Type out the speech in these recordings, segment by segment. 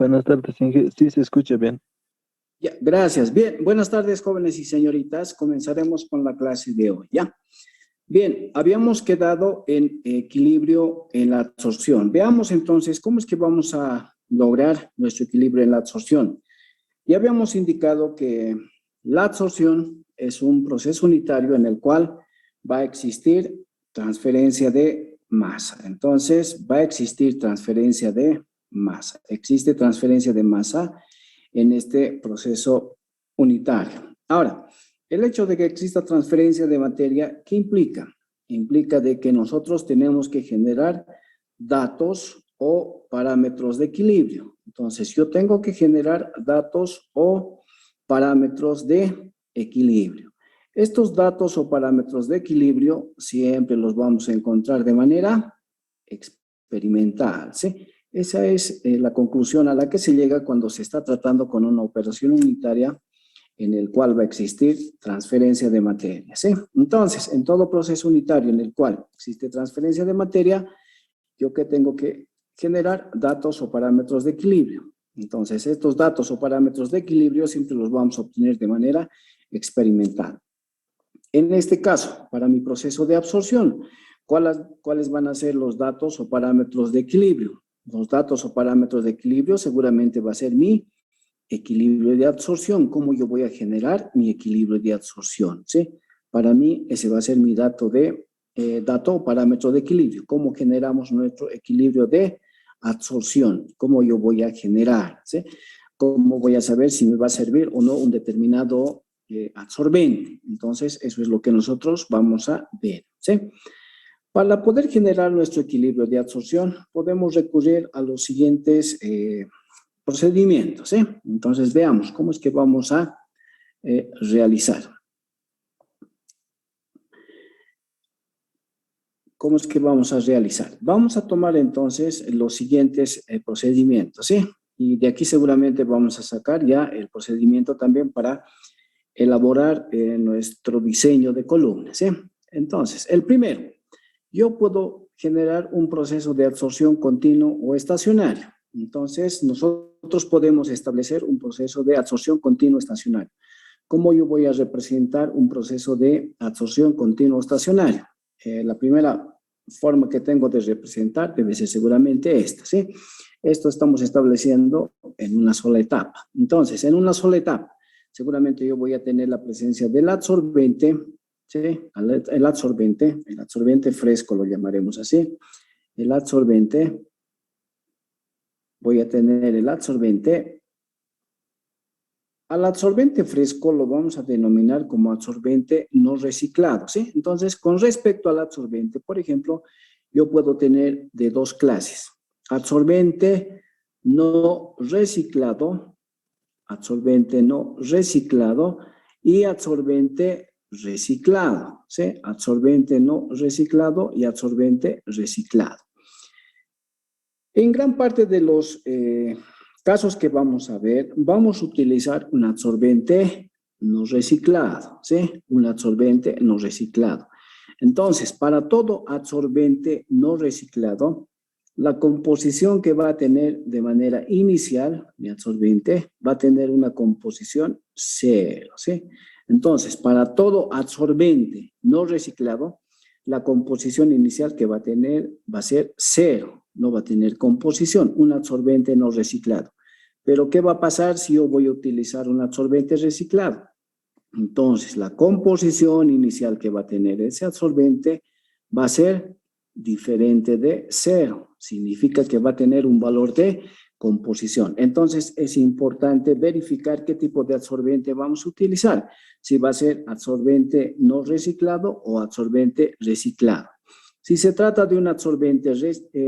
Buenas tardes, Inge. Sí, se escucha bien. Ya, gracias. Bien, buenas tardes, jóvenes y señoritas. Comenzaremos con la clase de hoy, ¿ya? Bien, habíamos quedado en equilibrio en la absorción. Veamos entonces cómo es que vamos a lograr nuestro equilibrio en la absorción. Ya habíamos indicado que la absorción es un proceso unitario en el cual va a existir transferencia de masa. Entonces, va a existir transferencia de masa. Existe transferencia de masa en este proceso unitario. Ahora, el hecho de que exista transferencia de materia, ¿qué implica? Implica de que nosotros tenemos que generar datos o parámetros de equilibrio. Entonces, yo tengo que generar datos o parámetros de equilibrio. Estos datos o parámetros de equilibrio siempre los vamos a encontrar de manera experimental, ¿sí? Esa es la conclusión a la que se llega cuando se está tratando con una operación unitaria en el cual va a existir transferencia de materia, ¿sí? Entonces, en todo proceso unitario en el cual existe transferencia de materia, yo que tengo que generar datos o parámetros de equilibrio. Entonces, estos datos o parámetros de equilibrio siempre los vamos a obtener de manera experimental. En este caso, para mi proceso de absorción, ¿cuáles van a ser los datos o parámetros de equilibrio? Los datos o parámetros de equilibrio seguramente va a ser mi equilibrio de absorción. ¿Cómo yo voy a generar mi equilibrio de absorción? ¿Sí? Para mí, ese va a ser mi dato o parámetro de equilibrio. ¿Cómo generamos nuestro equilibrio de absorción? ¿Cómo yo voy a generar? ¿Sí? ¿Cómo voy a saber si me va a servir o no un determinado absorbente? Entonces, eso es lo que nosotros vamos a ver, ¿sí? Para poder generar nuestro equilibrio de absorción, podemos recurrir a los siguientes procedimientos, ¿sí? Entonces, veamos cómo es que vamos a realizar. ¿Cómo es que vamos a realizar? Vamos a tomar entonces los siguientes procedimientos, ¿sí? Y de aquí seguramente vamos a sacar ya el procedimiento también para elaborar nuestro diseño de columnas, ¿sí? Entonces, el primero, yo puedo generar un proceso de absorción continuo o estacionario. Entonces, nosotros podemos establecer un proceso de absorción continuo estacionario. ¿Cómo yo voy a representar un proceso de absorción continuo estacionario? La primera forma que tengo de representar debe ser seguramente esta, ¿sí? Esto estamos estableciendo en una sola etapa. Entonces, en una sola etapa, seguramente yo voy a tener la presencia del absorbente, ¿sí? El absorbente fresco lo llamaremos así. El absorbente, voy a tener el absorbente. Al absorbente fresco lo vamos a denominar como absorbente no reciclado, ¿sí? Entonces, con respecto al absorbente, por ejemplo, yo puedo tener de dos clases. Absorbente no reciclado y absorbente reciclado, ¿sí? Absorbente no reciclado y absorbente reciclado. En gran parte de los casos que vamos a ver, vamos a utilizar un absorbente no reciclado, ¿sí? Un absorbente no reciclado. Entonces, para todo absorbente no reciclado, la composición que va a tener de manera inicial, mi absorbente, va a tener una composición cero, ¿sí? Entonces, para todo absorbente no reciclado, la composición inicial que va a tener va a ser cero, no va a tener composición, un absorbente no reciclado. Pero, ¿qué va a pasar si yo voy a utilizar un absorbente reciclado? Entonces, la composición inicial que va a tener ese absorbente va a ser diferente de cero. Significa que va a tener un valor de composición. Entonces, es importante verificar qué tipo de absorbente vamos a utilizar. Si va a ser absorbente no reciclado o absorbente reciclado. Si se trata de un absorbente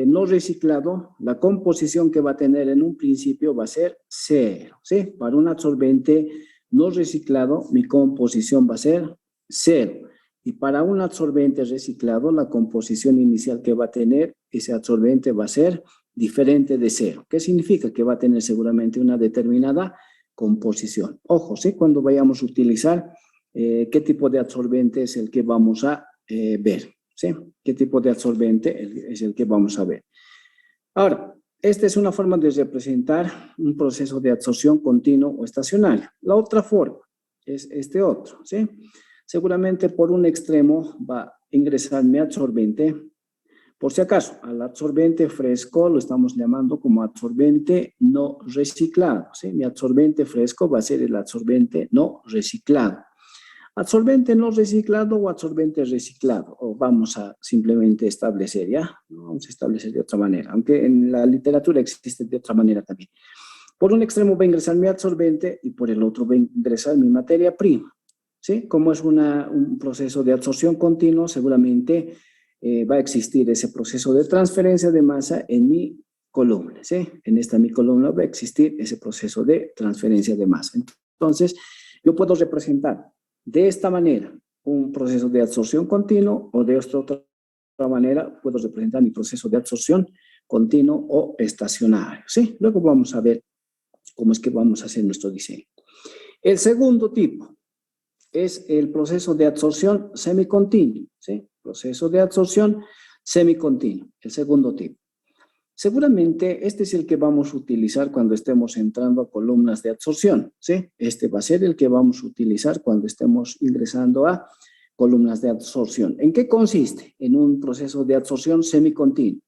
no reciclado, la composición que va a tener en un principio va a ser cero, ¿sí? Para un absorbente no reciclado, mi composición va a ser cero. Y para un absorbente reciclado, la composición inicial que va a tener ese absorbente va a ser diferente de cero. ¿Qué significa? Que va a tener seguramente una determinada composición. Ojo, ¿sí? Cuando vayamos a utilizar qué tipo de absorbente es el que vamos a ver, ¿sí? ¿Qué tipo de absorbente es el que vamos a ver? Ahora, esta es una forma de representar un proceso de absorción continuo o estacionario. La otra forma es este otro, ¿sí? Seguramente por un extremo va a ingresar mi absorbente. Por si acaso, al absorbente fresco lo estamos llamando como absorbente no reciclado, ¿sí? Mi absorbente fresco va a ser el absorbente no reciclado. Absorbente no reciclado o absorbente reciclado, o vamos a simplemente establecer, ¿ya? Vamos a establecer de otra manera, aunque en la literatura existe de otra manera también. Por un extremo va a ingresar mi absorbente y por el otro va a ingresar mi materia prima, ¿sí? Como es un proceso de absorción continuo, seguramente va a existir ese proceso de transferencia de masa en mi columna, ¿sí? En esta mi columna va a existir ese proceso de transferencia de masa. Entonces, yo puedo representar de esta manera un proceso de absorción continuo o de esta otra manera puedo representar mi proceso de absorción continuo o estacionario, ¿sí? Luego vamos a ver cómo es que vamos a hacer nuestro diseño. El segundo tipo es el proceso de absorción semicontinuo, ¿sí? Proceso de absorción semicontinuo, el segundo tipo. Seguramente este es el que vamos a utilizar cuando estemos entrando a columnas de absorción, ¿sí? Este va a ser el que vamos a utilizar cuando estemos ingresando a columnas de absorción. ¿En qué consiste? En un proceso de absorción semicontinuo.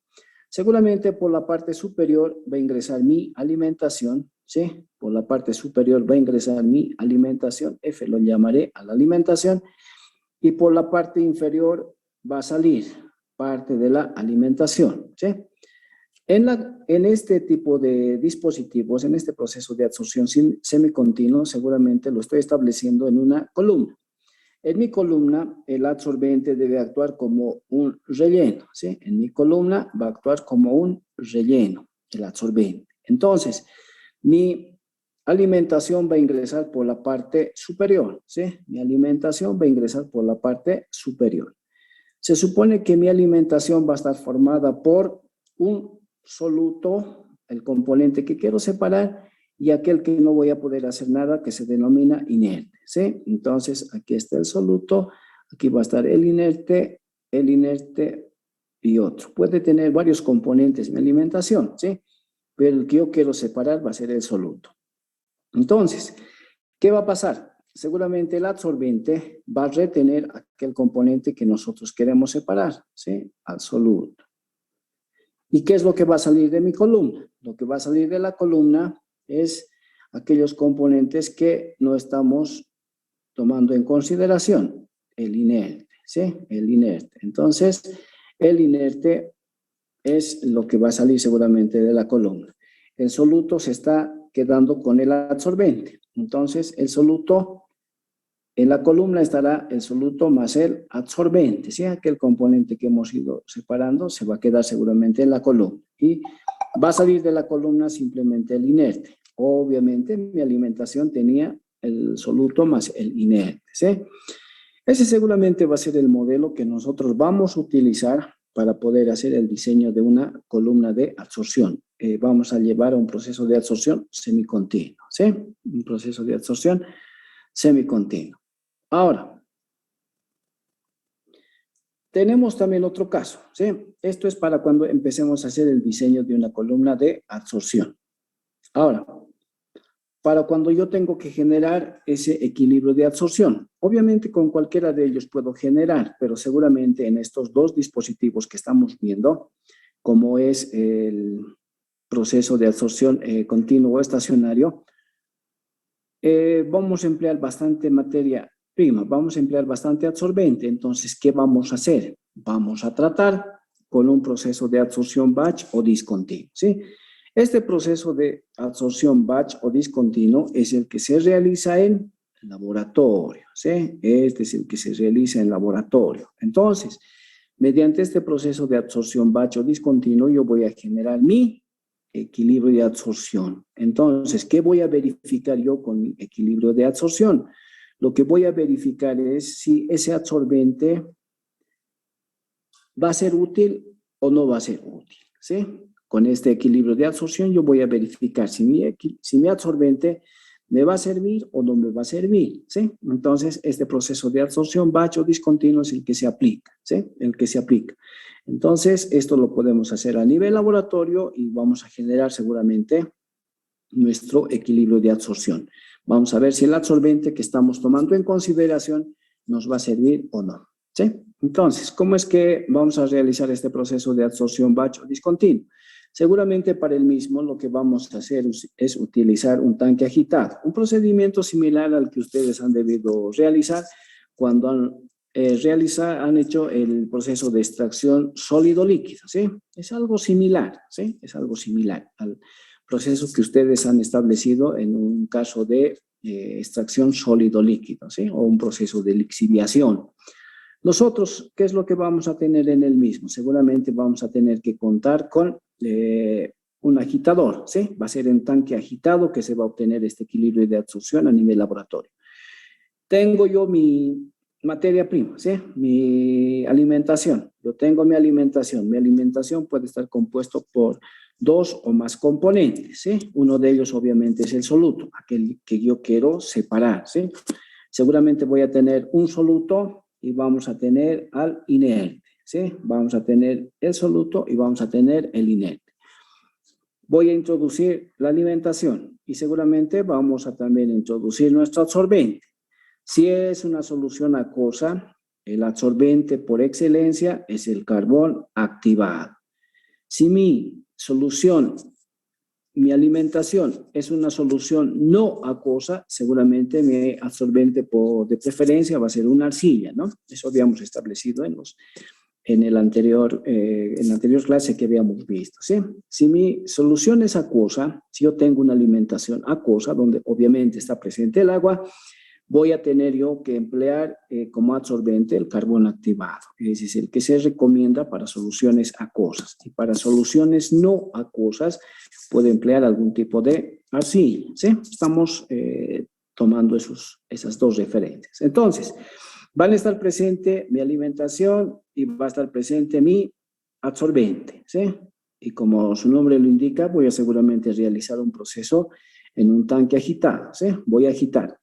Seguramente por la parte superior va a ingresar mi alimentación, ¿sí? Por la parte superior va a ingresar mi alimentación, F lo llamaré a la alimentación, y por la parte inferior va a salir parte de la alimentación, ¿sí? En este tipo de dispositivos, en este proceso de absorción semicontinuo, seguramente lo estoy estableciendo en una columna. En mi columna, el absorbente debe actuar como un relleno, ¿sí? En mi columna va a actuar como un relleno, el absorbente. Entonces, mi alimentación va a ingresar por la parte superior, ¿sí? Mi alimentación va a ingresar por la parte superior. Se supone que mi alimentación va a estar formada por un soluto, el componente que quiero separar, y aquel que no voy a poder hacer nada, que se denomina inerte, ¿sí? Entonces, aquí está el soluto, aquí va a estar el inerte y otro. Puede tener varios componentes mi alimentación, ¿sí? Pero el que yo quiero separar va a ser el soluto. Entonces, ¿qué va a pasar? Seguramente el absorbente va a retener aquel componente que nosotros queremos separar, ¿sí? Al soluto. ¿Y qué es lo que va a salir de mi columna? Lo que va a salir de la columna es aquellos componentes que no estamos tomando en consideración, el inerte, ¿sí? El inerte. Entonces, el inerte es lo que va a salir seguramente de la columna. El soluto se está quedando con el absorbente. Entonces, el soluto, en la columna estará el soluto más el absorbente, ¿sí? Aquel componente que hemos ido separando se va a quedar seguramente en la columna. Y va a salir de la columna simplemente el inerte. Obviamente, mi alimentación tenía el soluto más el inerte, ¿sí? Ese seguramente va a ser el modelo que nosotros vamos a utilizar para poder hacer el diseño de una columna de absorción. Vamos a llevar a un proceso de absorción semicontinuo, ¿sí? Un proceso de absorción semicontinuo. Ahora, tenemos también otro caso, ¿sí? Esto es para cuando empecemos a hacer el diseño de una columna de absorción. Ahora, para cuando yo tengo que generar ese equilibrio de absorción. Obviamente con cualquiera de ellos puedo generar, pero seguramente en estos dos dispositivos que estamos viendo, como es el proceso de absorción continuo o estacionario, vamos a emplear bastante materia prima, vamos a emplear bastante absorbente. Entonces, ¿qué vamos a hacer? Vamos a tratar con un proceso de absorción batch o discontinuo, ¿sí? Este proceso de absorción batch o discontinuo es el que se realiza en laboratorio, ¿sí? Este es el que se realiza en laboratorio. Entonces, mediante este proceso de absorción batch o discontinuo, yo voy a generar mi equilibrio de absorción. Entonces, ¿qué voy a verificar yo con mi equilibrio de absorción? Lo que voy a verificar es si ese absorbente va a ser útil o no va a ser útil, ¿sí? Con este equilibrio de absorción yo voy a verificar si mi absorbente ¿Me va a servir o no me va a servir? ¿Sí? Entonces, este proceso de absorción batch o discontinuo es el que se aplica, ¿sí? El que se aplica. Entonces, esto lo podemos hacer a nivel laboratorio y vamos a generar seguramente nuestro equilibrio de absorción. Vamos a ver si el absorbente que estamos tomando en consideración nos va a servir o no, ¿sí? Entonces, ¿cómo es que vamos a realizar este proceso de absorción batch o discontinuo? Seguramente para el mismo lo que vamos a hacer es utilizar un tanque agitado, un procedimiento similar al que ustedes han debido realizar cuando han hecho el proceso de extracción sólido-líquido, ¿sí? Es algo similar, ¿sí? Es algo similar al proceso que ustedes han establecido en un caso de extracción sólido-líquido, ¿sí? O un proceso de lixiviación. Nosotros, ¿qué es lo que vamos a tener en el mismo? Seguramente vamos a tener que contar con un agitador, ¿sí? Va a ser en tanque agitado que se va a obtener este equilibrio de absorción a nivel laboratorio. Tengo yo mi materia prima, ¿sí? Mi alimentación. Yo tengo mi alimentación. Mi alimentación puede estar compuesto por 2 o más componentes, ¿sí? Uno de ellos obviamente es el soluto, aquel que yo quiero separar, ¿sí? Seguramente voy a tener un soluto y vamos a tener al inerte, ¿sí? Vamos a tener el soluto y vamos a tener el inerte. Voy a introducir la alimentación y seguramente vamos a también introducir nuestro absorbente. Si es una solución acuosa, el absorbente por excelencia es el carbón activado. Si mi solución, mi alimentación es una solución no acuosa, seguramente mi absorbente de preferencia va a ser una arcilla, ¿no? Eso habíamos establecido en la anterior clase que habíamos visto, ¿sí? Si mi solución es acuosa, si yo tengo una alimentación acuosa, donde obviamente está presente el agua, voy a tener yo que emplear como absorbente el carbón activado, es decir, el que se recomienda para soluciones acuosas. Y para soluciones no acuosas puede emplear algún tipo de arcilla, ¿sí? Estamos tomando esas dos referencias. Entonces, van a estar presente mi alimentación y va a estar presente mi absorbente, ¿sí? Y como su nombre lo indica, voy a seguramente realizar un proceso en un tanque agitado, ¿sí? Voy a agitar.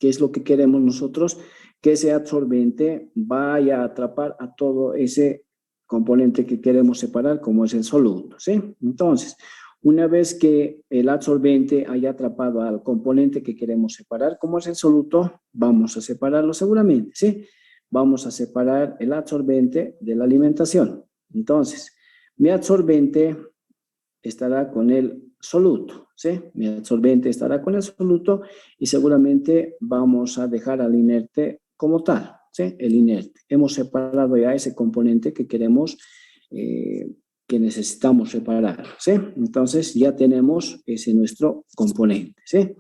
¿Qué es lo que queremos nosotros? Que ese absorbente vaya a atrapar a todo ese componente que queremos separar, como es el soluto, ¿sí? Entonces, una vez que el absorbente haya atrapado al componente que queremos separar, como es el soluto, vamos a separarlo seguramente, ¿sí? Vamos a separar el absorbente de la alimentación. Entonces, mi absorbente estará con el soluto, ¿sí? Mi absorbente estará con el soluto y seguramente vamos a dejar al inerte como tal, ¿sí? El inerte. Hemos separado ya ese componente que queremos, que necesitamos separar, ¿sí? Entonces ya tenemos ese nuestro componente, ¿sí?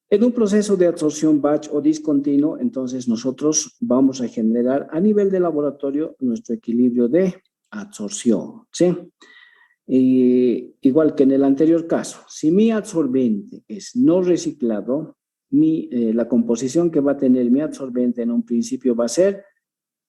En un proceso de absorción batch o discontinuo, entonces nosotros vamos a generar a nivel de laboratorio nuestro equilibrio de absorción, ¿sí? Igual que en el anterior caso, si mi absorbente es no reciclado, la composición que va a tener mi absorbente en un principio va a ser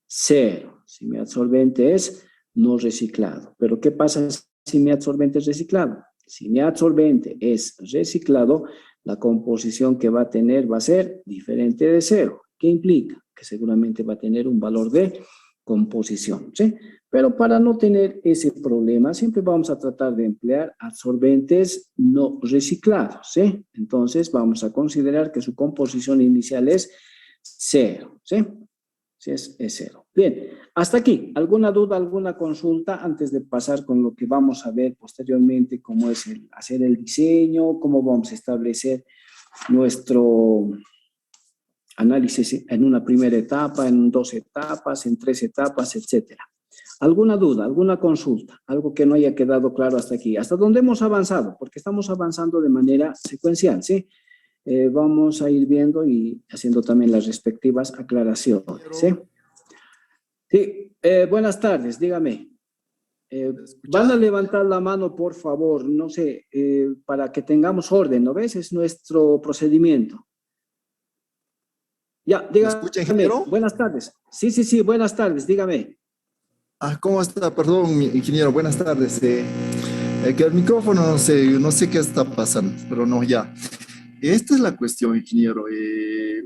0, si mi absorbente es no reciclado. Pero ¿qué pasa si mi absorbente es reciclado? Si mi absorbente es reciclado, la composición que va a tener va a ser diferente de 0. ¿Qué implica? Que seguramente va a tener un valor de composición, ¿sí? Pero para no tener ese problema, siempre vamos a tratar de emplear absorbentes no reciclados, ¿sí? Entonces, vamos a considerar que su composición inicial es 0, ¿sí? Sí, es 0. Bien, hasta aquí. ¿Alguna duda, alguna consulta antes de pasar con lo que vamos a ver posteriormente, cómo es hacer el diseño, cómo vamos a establecer nuestro análisis en una primera etapa, en 2 etapas, en 3 etapas, etcétera? ¿Alguna duda, alguna consulta? Algo que no haya quedado claro hasta aquí. ¿Hasta dónde hemos avanzado? Porque estamos avanzando de manera secuencial, ¿sí? Vamos a ir viendo y haciendo también las respectivas aclaraciones, ¿sí? Sí, buenas tardes, dígame. Van a levantar la mano, por favor, no sé, para que tengamos orden, ¿no ves? Es nuestro procedimiento. Ya, ¿Me escucha, dígame, ingeniero? buenas tardes. Sí, buenas tardes, dígame. ¿Cómo está? Perdón, ingeniero, buenas tardes. Que el micrófono no sé qué está pasando, pero no, ya. esta es la cuestión, ingeniero.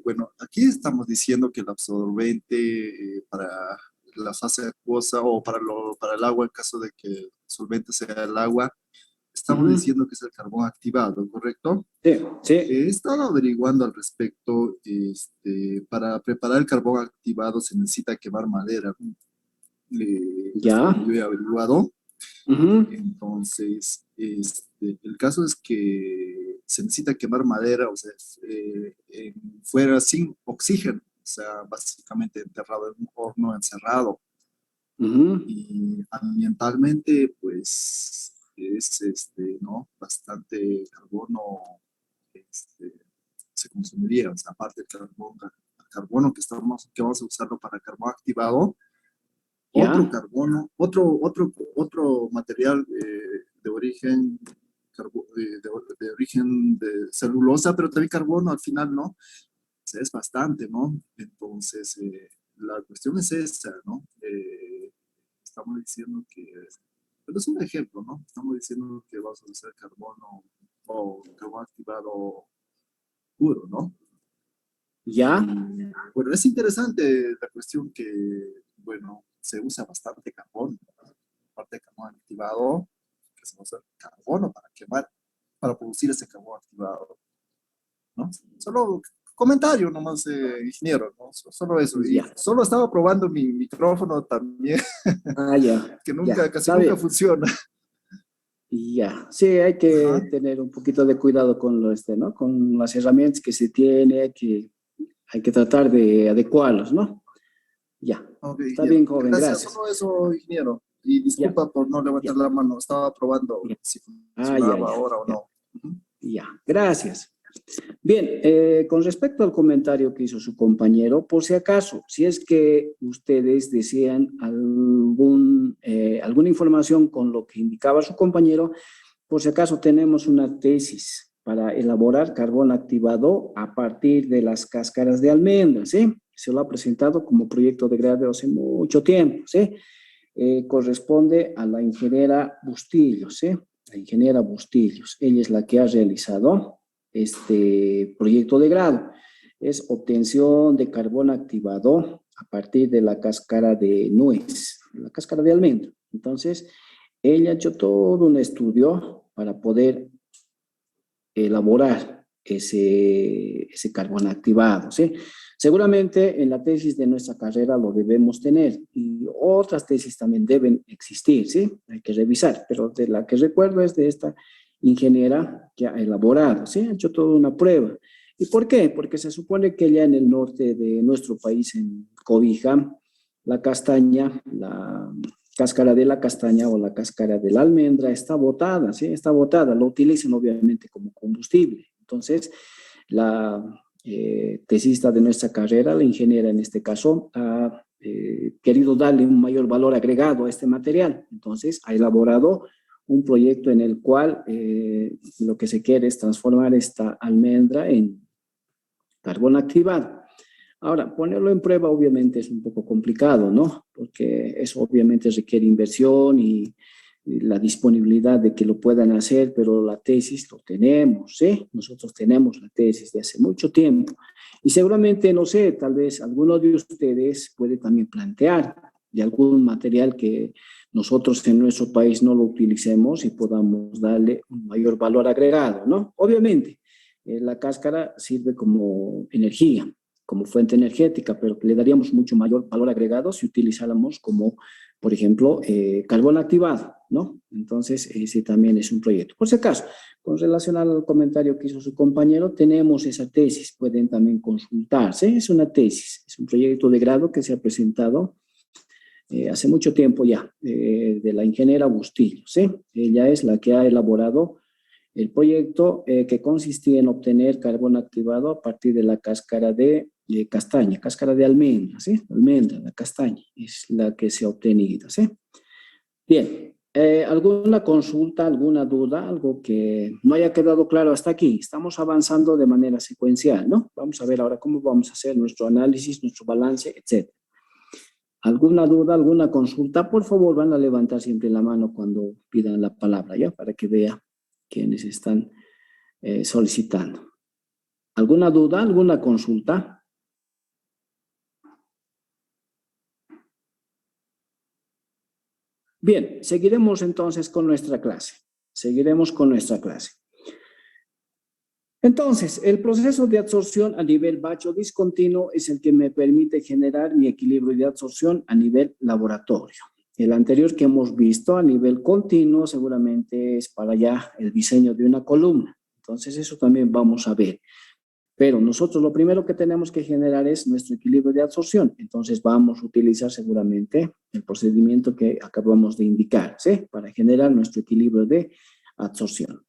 Bueno, aquí estamos diciendo que el absorbente para la fase acuosa o para el agua, en caso de que el solvente sea el agua, estamos Ujú. diciendo que es el carbón activado, ¿correcto? Sí, sí. He estado averiguando al respecto. Para preparar el carbón activado se necesita quemar madera. Hasta Ya. donde yo he averiguado. Ujú. Entonces, el caso es que se necesita quemar madera, o sea, fuera sin oxígeno, o sea, básicamente enterrado en un horno encerrado. Ujú. Y ambientalmente, pues, es, ¿no? Bastante carbono, este, se consumiría, o sea, aparte del carbono que vamos a usarlo para carbón activado, otro Ya. carbono, otro material de origen, de origen de celulosa, pero también carbono al final, ¿no? O sea, es bastante, ¿no? Entonces, la cuestión es esta, ¿no? Estamos diciendo que, pero es un ejemplo, ¿no? Estamos diciendo que vamos a usar carbono o carbón activado puro, ¿no? Ya. Y bueno, es interesante la cuestión que, bueno, se usa bastante carbón, ¿no? Aparte de carbón activado, que se usa carbono para quemar, para producir ese carbón activado, ¿no? Solo comentario nomás, ingeniero, ¿no? Solo eso. Y Ya. solo estaba probando mi micrófono también, Ah, ya. que Ya. nunca, casi Está nunca bien. funciona. Ya, sí, hay que Ajá. tener un poquito de cuidado con lo ¿no? Con las herramientas que se tiene, hay que tratar de adecuarlos, ¿no? Ya, Ok, está ingeniero. bien, joven, Gracias, gracias. solo eso, ingeniero. Y Ya, disculpa por no ya, levantar la mano, estaba probando ya. si Ah, ya, funcionaba ya, ahora o ya, no. Ujú. ya. Gracias. Bien, con respecto al comentario que hizo su compañero, por si acaso, si es que ustedes desean alguna información con lo que indicaba su compañero, por si acaso tenemos una tesis para elaborar carbón activado a partir de las cáscaras de almendras, ¿sí? Se lo ha presentado como proyecto de grado hace mucho tiempo, ¿sí? Corresponde a la ingeniera Bustillos, ¿sí? La ingeniera Bustillos. Ella es la que ha realizado este proyecto de grado. Es obtención de carbón activado a partir de la cáscara de nuez, la cáscara de almendra. Entonces, ella ha hecho todo un estudio para poder elaborar ese carbón activado, ¿sí? Seguramente en la tesis de nuestra carrera lo debemos tener y otras tesis también deben existir, ¿sí? Hay que revisar, pero de la que recuerdo es de esta ingeniera que ha elaborado, ¿sí? Ha hecho toda una prueba. ¿Y por qué? Porque se supone que ya en el norte de nuestro país, en Cobija, la castaña, la cáscara de la castaña o la cáscara de la almendra está botada, ¿sí? Está botada, lo utilizan obviamente como combustible. Entonces, la tesista de nuestra carrera, la ingeniera en este caso, ha querido darle un mayor valor agregado a este material. Entonces, ha elaborado un proyecto en el cual lo que se quiere es transformar esta almendra en carbón activado. Ahora, ponerlo en prueba obviamente es un poco complicado, ¿no? Porque eso obviamente requiere inversión y la disponibilidad de que lo puedan hacer, pero la tesis lo tenemos, ¿sí? Nosotros tenemos la tesis de hace mucho tiempo. Y seguramente, no sé, tal vez alguno de ustedes puede también plantear de algún material que nosotros en nuestro país no lo utilicemos y podamos darle un mayor valor agregado, ¿no? Obviamente, la cáscara sirve como energía, como fuente energética, pero le daríamos mucho mayor valor agregado si utilizáramos como, por ejemplo, carbón activado, ¿no? Entonces, ese también es un proyecto. Por si acaso, con relación al comentario que hizo su compañero, tenemos esa tesis, pueden también consultarse, es una tesis, es un proyecto de grado que se ha presentado hace mucho tiempo ya, de la ingeniera Bustillo, ¿sí? Ella es la que ha elaborado el proyecto que consistía en obtener carbón activado a partir de la cáscara de castaña, cáscara de almendra, ¿sí? Almendra, la castaña, es la que se ha obtenido, ¿sí? Bien, ¿alguna consulta, alguna duda, algo que no haya quedado claro hasta aquí? Estamos avanzando de manera secuencial, ¿no? Vamos a ver ahora cómo vamos a hacer nuestro análisis, nuestro balance, etc. ¿Alguna duda, alguna consulta? Por favor, van a levantar siempre la mano cuando pidan la palabra, ¿ya? Para que vea quienes están solicitando. ¿Alguna duda, alguna consulta? Bien, seguiremos entonces con nuestra clase. Seguiremos con nuestra clase. Entonces, el proceso de absorción a nivel batch o discontinuo es el que me permite generar mi equilibrio de absorción a nivel laboratorio. El anterior que hemos visto a nivel continuo seguramente es para ya el diseño de una columna. Entonces, eso también vamos a ver. Pero nosotros lo primero que tenemos que generar es nuestro equilibrio de absorción. Entonces, vamos a utilizar seguramente el procedimiento que acabamos de indicar, ¿sí? Para generar nuestro equilibrio de absorción.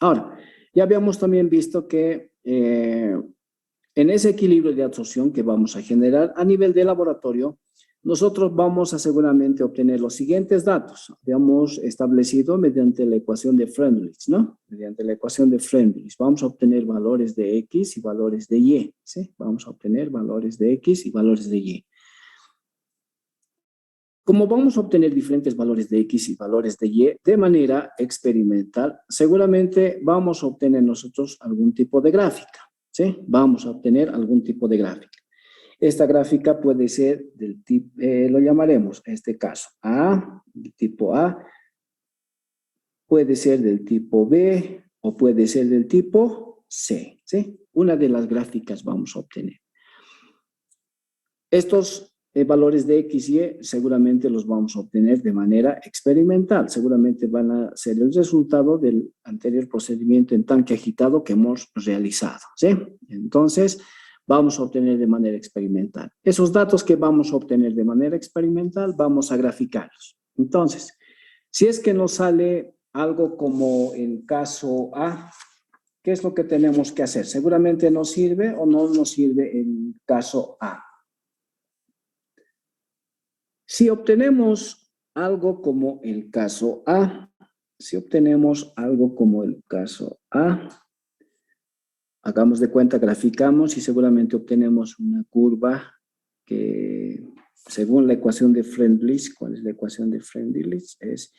Ahora, ya habíamos también visto que en ese equilibrio de absorción que vamos a generar a nivel de laboratorio, nosotros vamos a seguramente obtener los siguientes datos. Habíamos establecido mediante la ecuación de Freundlich, ¿no? Mediante la ecuación de Freundlich. Vamos a obtener valores de X y valores de Y, ¿sí? Vamos a obtener valores de X y valores de Y. Como vamos a obtener diferentes valores de X y valores de Y de manera experimental, seguramente vamos a obtener nosotros algún tipo de gráfica, ¿sí? Vamos a obtener algún tipo de gráfica. Esta gráfica puede ser del tipo, lo llamaremos en este caso A, del tipo A, puede ser del tipo B o puede ser del tipo C, ¿sí? Una de las gráficas vamos a obtener. Estos valores de X y Y seguramente los vamos a obtener de manera experimental. Seguramente van a ser el resultado del anterior procedimiento en tanque agitado que hemos realizado, ¿sí? Entonces, vamos a obtener de manera experimental. Esos datos que vamos a obtener de manera experimental, vamos a graficarlos. Entonces, si es que nos sale algo como el caso A, ¿qué es lo que tenemos que hacer? Seguramente nos sirve o no nos sirve el caso A. Si obtenemos algo como el caso A, hagamos de cuenta, graficamos y seguramente obtenemos una curva que, según la ecuación de Freundlich, ¿cuál es la ecuación de Freundlich? Es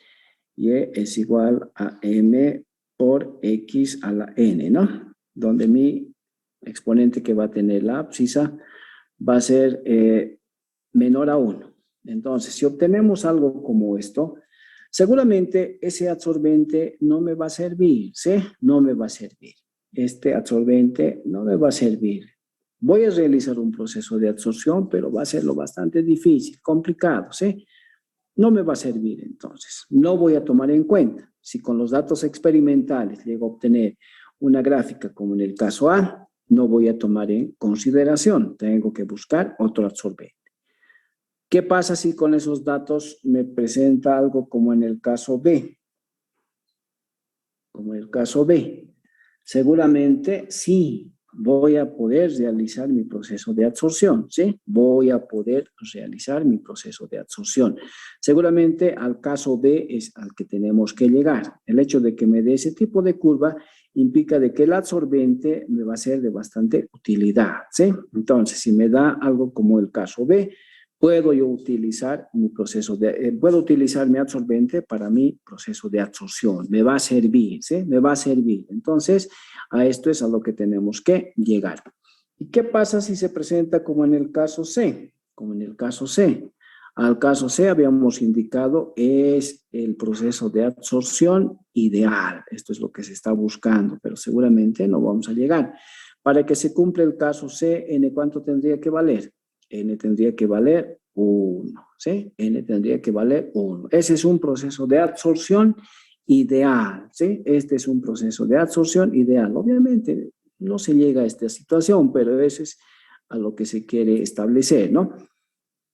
Y es igual a M por X a la N, ¿no? Donde mi exponente que va a tener la abscisa va a ser menor a 1. Entonces, si obtenemos algo como esto, seguramente ese absorbente no me va a servir, ¿sí? No me va a servir. Este absorbente no me va a servir. Voy a realizar un proceso de absorción, pero va a serlo bastante difícil, complicado, ¿sí? No me va a servir entonces. No voy a tomar en cuenta. Si con los datos experimentales llego a obtener una gráfica como en el caso A, no voy a tomar en consideración. Tengo que buscar otro absorbente. ¿Qué pasa si con esos datos me presenta algo como en el caso B? Como en el caso B. Seguramente sí voy a poder realizar mi proceso de absorción, ¿sí? Voy a poder realizar mi proceso de absorción. Seguramente al caso B es al que tenemos que llegar. El hecho de que me dé ese tipo de curva implica de que el absorbente me va a ser de bastante utilidad, ¿sí? Entonces, si me da algo como el caso B, puedo yo utilizar mi proceso puedo utilizar mi absorbente para mi proceso de absorción. Me va a servir, ¿sí? Me va a servir. Entonces, a esto es a lo que tenemos que llegar. ¿Y qué pasa si se presenta como en el caso C? Como en el caso C. Al caso C habíamos indicado es el proceso de absorción ideal. Esto es lo que se está buscando, pero seguramente no vamos a llegar. Para que se cumpla el caso C, ¿N cuánto tendría que valer? N tendría que valer 1, ¿sí? N tendría que valer 1. Ese es un proceso de absorción ideal, ¿sí? Este es un proceso de absorción ideal. Obviamente no se llega a esta situación, pero eso es a lo que se quiere establecer, ¿no?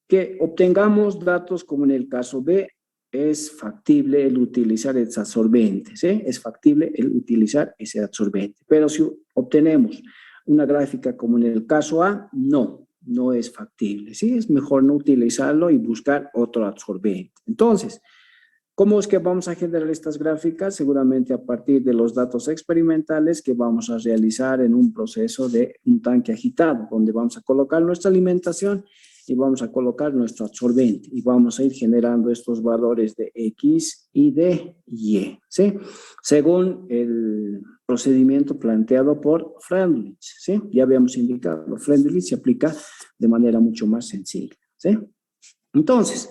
Que obtengamos datos como en el caso B, es factible el utilizar ese absorbente, ¿sí? Es factible el utilizar ese absorbente. Pero si obtenemos una gráfica como en el caso A, no es factible, ¿sí? Es mejor no utilizarlo y buscar otro absorbente. Entonces, ¿cómo es que vamos a generar estas gráficas? Seguramente a partir de los datos experimentales que vamos a realizar en un proceso de un tanque agitado, donde vamos a colocar nuestra alimentación y vamos a colocar nuestro absorbente y vamos a ir generando estos valores de X y de Y, ¿sí? Según el procedimiento planteado por Freundlich, ¿sí? Ya habíamos indicado, Freundlich se aplica de manera mucho más sencilla, ¿sí? Entonces,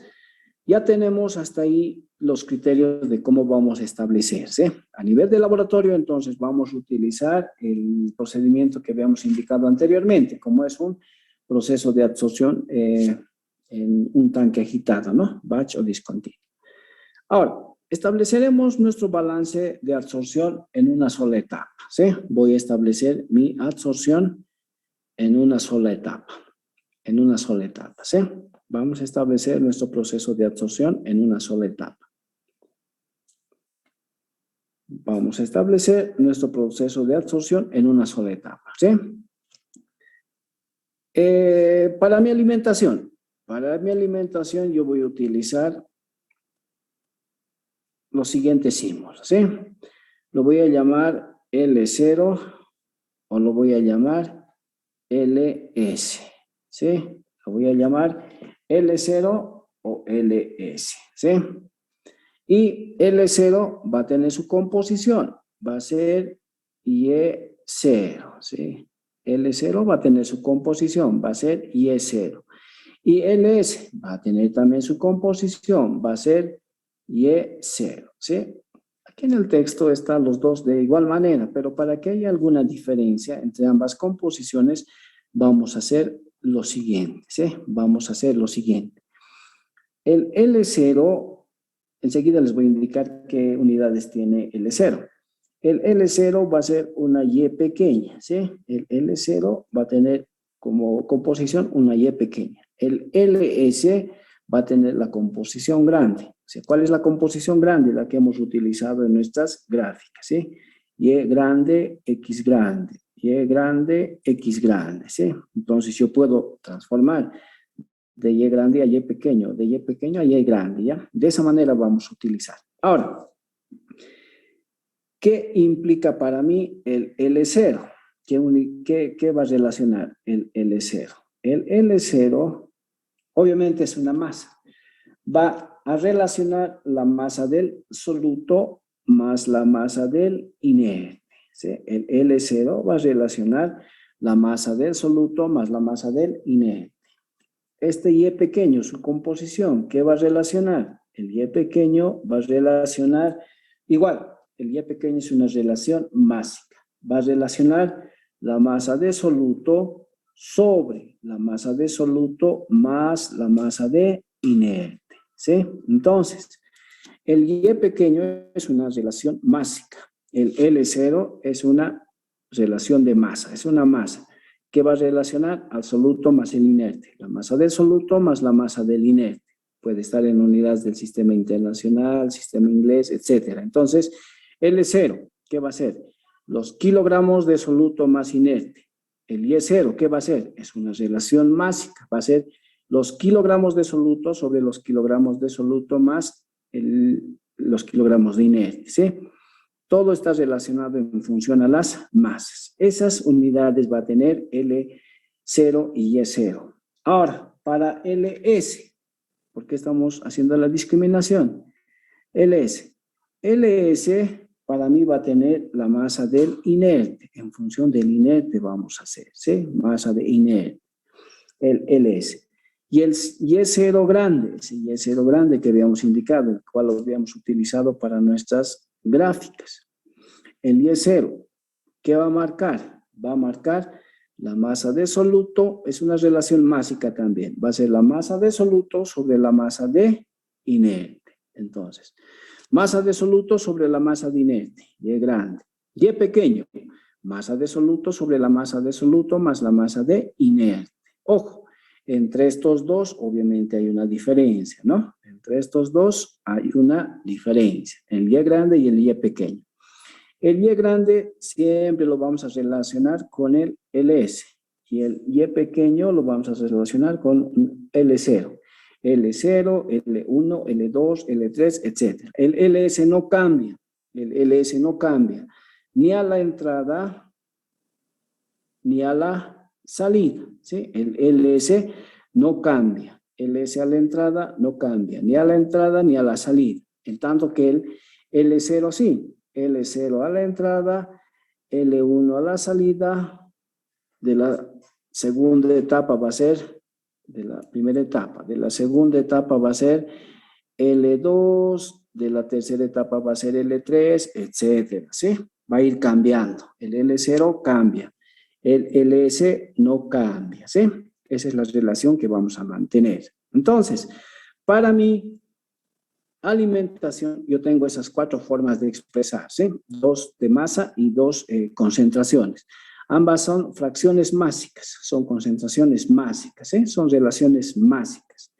ya tenemos hasta ahí los criterios de cómo vamos a establecer, ¿sí? A nivel de laboratorio, entonces, vamos a utilizar el procedimiento que habíamos indicado anteriormente, como es un proceso de absorción en un tanque agitado, ¿no? Batch o discontinuo. Ahora, estableceremos nuestro balance de absorción en una sola etapa, ¿sí? Voy a establecer mi absorción en una sola etapa, ¿sí? Vamos a establecer nuestro proceso de absorción en una sola etapa. Vamos a establecer nuestro proceso de absorción en una sola etapa, ¿sí? Para mi alimentación yo voy a utilizar los siguientes símbolos, ¿sí? Lo voy a llamar L0 o lo voy a llamar LS, ¿sí? Lo voy a llamar L0 o LS, ¿sí? Y L0 va a tener su composición, va a ser Y0, ¿sí? L0 va a tener su composición, va a ser Y0. Y LS va a tener también su composición, va a ser Y0, ¿sí? Aquí en el texto están los dos de igual manera, pero para que haya alguna diferencia entre ambas composiciones, vamos a hacer lo siguiente, ¿sí? Vamos a hacer lo siguiente. El L0, enseguida les voy a indicar qué unidades tiene L0. El L0 va a ser una Y pequeña, ¿sí? El L0 va a tener como composición una Y pequeña. El LS va a tener la composición grande. O sea, ¿cuál es la composición grande? La que hemos utilizado en nuestras gráficas, ¿sí? Y grande, X grande. Y grande, X grande, ¿sí? Entonces yo puedo transformar de Y grande a Y pequeño, de Y pequeño a Y grande, ¿ya? De esa manera vamos a utilizar. Ahora, ¿qué implica para mí el L0? ¿Qué va a relacionar el L0? El L0 obviamente es una masa. Va a relacionar la masa del soluto más la masa del inerte, ¿sí? El L0 va a relacionar la masa del soluto más la masa del inerte. Este Y pequeño, su composición, ¿qué va a relacionar? El Y pequeño va a relacionar, igual, el Y pequeño es una relación másica. Va a relacionar la masa de soluto sobre la masa de soluto más la masa de inerte, ¿sí? Entonces, el Y pequeño es una relación másica. El L0 es una relación de masa, es una masa que va a relacionar al soluto más el inerte, la masa del soluto más la masa del inerte. Puede estar en unidades del sistema internacional, sistema inglés, etc. Entonces, L0, ¿qué va a ser? Los kilogramos de soluto más inerte. El Y0, ¿qué va a ser? Es una relación másica, va a ser los kilogramos de soluto sobre los kilogramos de soluto más los kilogramos de inerte, ¿sí? Todo está relacionado en función a las masas. Esas unidades va a tener L0 y Y0. Ahora, para LS, ¿por qué estamos haciendo la discriminación? LS para mí va a tener la masa del inerte. En función del inerte vamos a hacer, ¿sí? Masa de inerte, el LS. Y el Y0 grande, ese Y0 grande que habíamos indicado, el cual lo habíamos utilizado para nuestras gráficas. El Y0, ¿qué va a marcar? Va a marcar la masa de soluto, es una relación másica también. Va a ser la masa de soluto sobre la masa de inerte. Entonces, masa de soluto sobre la masa de inerte, Y grande. Y pequeño, masa de soluto sobre la masa de soluto más la masa de inerte. Ojo, entre estos dos obviamente hay una diferencia, ¿no? Entre estos dos hay una diferencia, el Y grande y el Y pequeño. El Y grande siempre lo vamos a relacionar con el LS y el Y pequeño lo vamos a relacionar con L0. L0, L1, L2, L3, etc. El LS no cambia, ni a la entrada ni a la salida, ¿sí? El LS no cambia, LS a la entrada no cambia, ni a la entrada ni a la salida, en tanto que el L0 sí. L0 a la entrada, L1 a la salida. De la segunda etapa va a ser, de la primera etapa, de la segunda etapa va a ser L2, de la tercera etapa va a ser L3, etcétera, ¿sí? Va a ir cambiando. El L0 cambia, el LS no cambia, ¿sí? Esa es la relación que vamos a mantener. Entonces, para mi alimentación, yo tengo esas 4 formas de expresar, ¿sí? 2 de masa y 2 concentraciones. Ambas son fracciones másicas, son concentraciones másicas, ¿sí? Son relaciones másicas.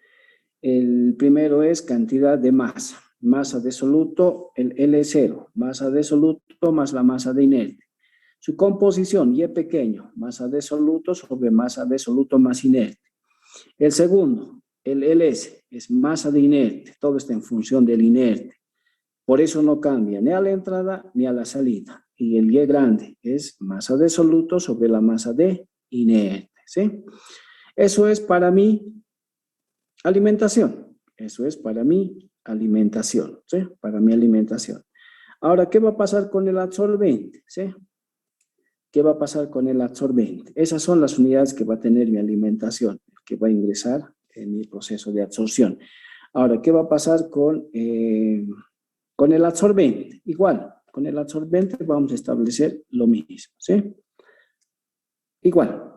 El primero es cantidad de masa, masa de soluto, el L0, masa de soluto más la masa de inerte. Su composición, Y pequeño, masa de soluto sobre masa de soluto más inerte. El segundo, el LS, es masa de inerte, todo está en función del inerte. Por eso no cambia ni a la entrada ni a la salida. Y el Y grande es masa de soluto sobre la masa de inerte, ¿sí? Eso es para mi alimentación. Eso es para mi alimentación, ¿sí? Para mi alimentación. Ahora, ¿qué va a pasar con el absorbente? ¿Sí? ¿Qué va a pasar con el absorbente? Esas son las unidades que va a tener mi alimentación, que va a ingresar en mi proceso de absorción. Ahora, ¿qué va a pasar con el absorbente? Igual, con el absorbente vamos a establecer lo mismo, ¿sí? Igual.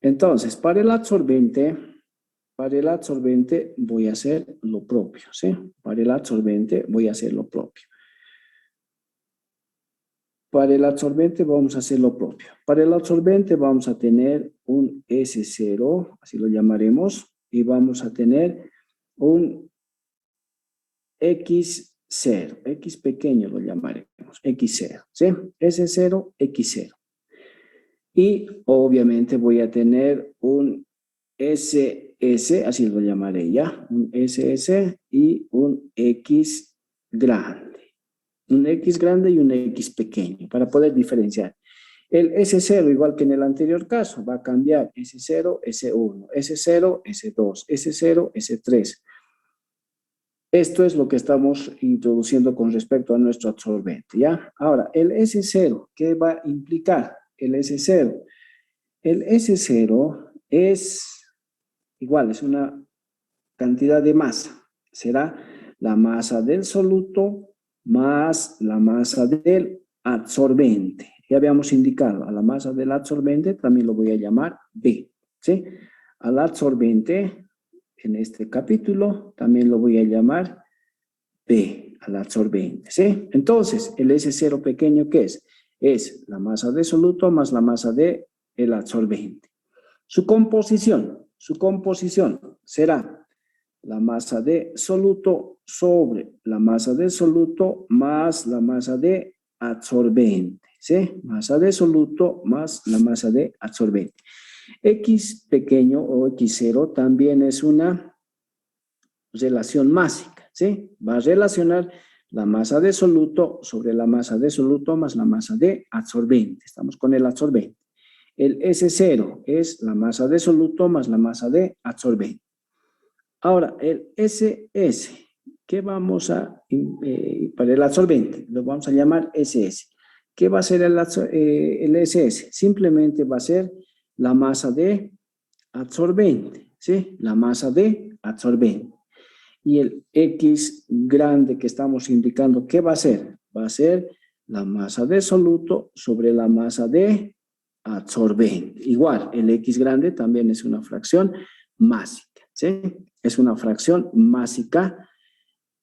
Entonces, para el absorbente voy a hacer lo propio, ¿sí? Para el absorbente voy a hacer lo propio. Para el absorbente vamos a hacer lo propio. Para el absorbente vamos a tener un S0, así lo llamaremos, y vamos a tener un X0, X pequeño lo llamaremos, X0, ¿sí? S0, X0. Y obviamente voy a tener un SS, así lo llamaré ya, un SS y un X grande. Un X grande y un X pequeño, para poder diferenciar. El S0, igual que en el anterior caso, va a cambiar S0, S1, S0, S2, S0, S3. Esto es lo que estamos introduciendo con respecto a nuestro absorbente, ¿ya? Ahora, el S0, ¿qué va a implicar el S0? El S0 es igual, es una cantidad de masa. Será la masa del soluto más la masa del absorbente. Ya habíamos indicado, a la masa del absorbente también lo voy a llamar B, ¿sí? Al absorbente, en este capítulo, también lo voy a llamar B, al absorbente, ¿sí? Entonces, el S0 pequeño, ¿qué es? Es la masa de soluto más la masa del absorbente. Su composición será la masa de soluto sobre la masa de soluto más la masa de absorbente, ¿sí? Masa de soluto más la masa de absorbente. X pequeño o X0 también es una relación másica, ¿sí? Va a relacionar la masa de soluto sobre la masa de soluto más la masa de absorbente. Estamos con el absorbente. El S0 es la masa de soluto más la masa de absorbente. Ahora, el SS, ¿qué vamos a, para el absorbente? Lo vamos a llamar SS. ¿Qué va a ser el SS? Simplemente va a ser la masa de absorbente, ¿sí? La masa de absorbente. Y el X grande que estamos indicando, ¿qué va a ser? Va a ser la masa de soluto sobre la masa de absorbente. Igual, el X grande también es una fracción másica, ¿sí? Es una fracción másica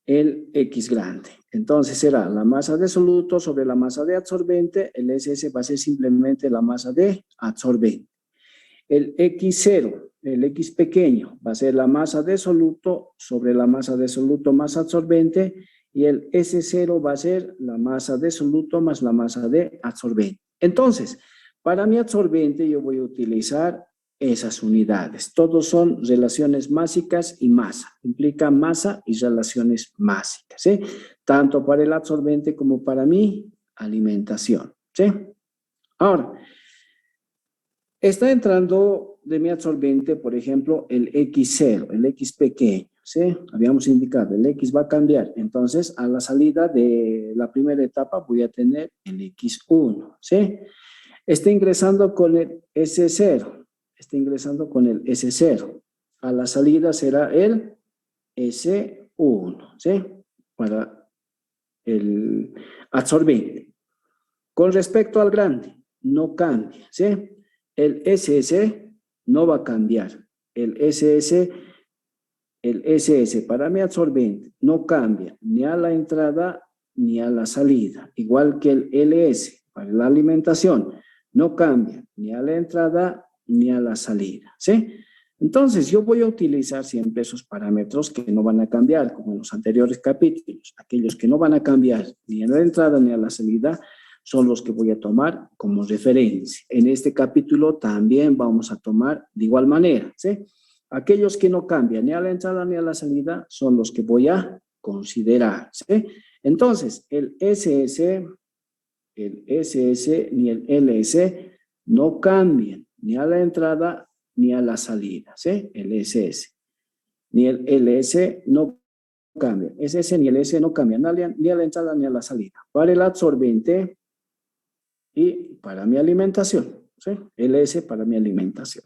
el X grande. Entonces será la masa de soluto sobre la masa de absorbente, el SS va a ser simplemente la masa de absorbente. El X0, el X pequeño, va a ser la masa de soluto sobre la masa de soluto más absorbente y el S0 va a ser la masa de soluto más la masa de absorbente. Entonces, para mi absorbente yo voy a utilizar esas unidades. Todos son relaciones másicas y masa. Implica masa y relaciones másicas, ¿sí? Tanto para el absorbente como para mi alimentación, ¿sí? Ahora, está entrando de mi absorbente, por ejemplo, el X0, el X pequeño. ¿sí? Habíamos indicado, el X va a cambiar. Entonces, a la salida de la primera etapa voy a tener el X1, ¿sí? Está ingresando con el S0. Está ingresando con el S0. A la salida será el S1, ¿sí? Para el absorbente. Con respecto al grande, no cambia, ¿sí? El SS no va a cambiar. El SS para mi absorbente no cambia ni a la entrada ni a la salida. Igual que el LS para la alimentación no cambia ni a la entrada ni a la salida, ¿sí? Entonces, yo voy a utilizar siempre esos parámetros que no van a cambiar, como en los anteriores capítulos. Aquellos que no van a cambiar ni a la entrada ni a la salida son los que voy a tomar como referencia. En este capítulo también vamos a tomar de igual manera, ¿sí? Aquellos que no cambian ni a la entrada ni a la salida son los que voy a considerar, ¿sí? Entonces, el SS ni el LS no cambian ni a la entrada ni a la salida, ¿sí? El SS. Ni el LS no cambia. SS ni el S no cambian ni a la entrada ni a la salida. Para el absorbente y para mi alimentación, ¿sí? LS para mi alimentación.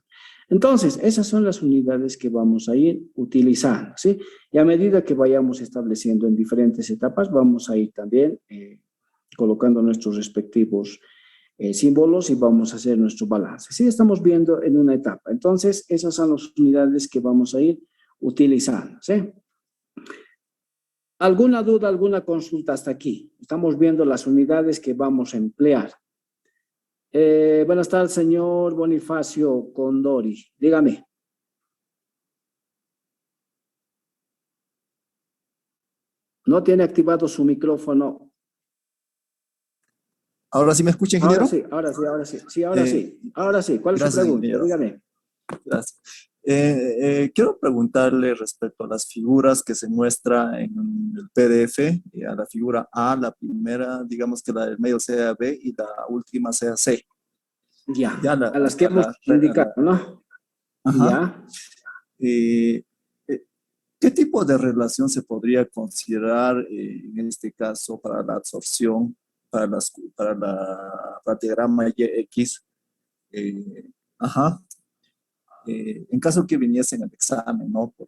Entonces, esas son las unidades que vamos a ir utilizando, ¿sí? Y a medida que vayamos estableciendo en diferentes etapas, vamos a ir también colocando nuestros respectivos símbolos y vamos a hacer nuestro balance. Sí, estamos viendo en una etapa. Entonces, esas son las unidades que vamos a ir utilizando, ¿sí? ¿Alguna duda, alguna consulta hasta aquí? Estamos viendo las unidades que vamos a emplear. Buenas tardes, señor Bonifacio Condori. Dígame. No tiene activado su micrófono. ¿Ahora sí me escucha, ingeniero? Ahora sí. Sí, ahora sí. ¿Cuál es su pregunta? Ingeniero. Dígame. Gracias. Quiero preguntarle respecto a las figuras que se muestra en el PDF, a la figura A, la primera, digamos que la del medio sea B y la última sea C. Ya a las que hemos indicado, ¿no? Ajá. Ya. ¿Qué tipo de relación se podría considerar en este caso para la absorción, para el diagrama YX? En caso que viniese en el examen, ¿no? Por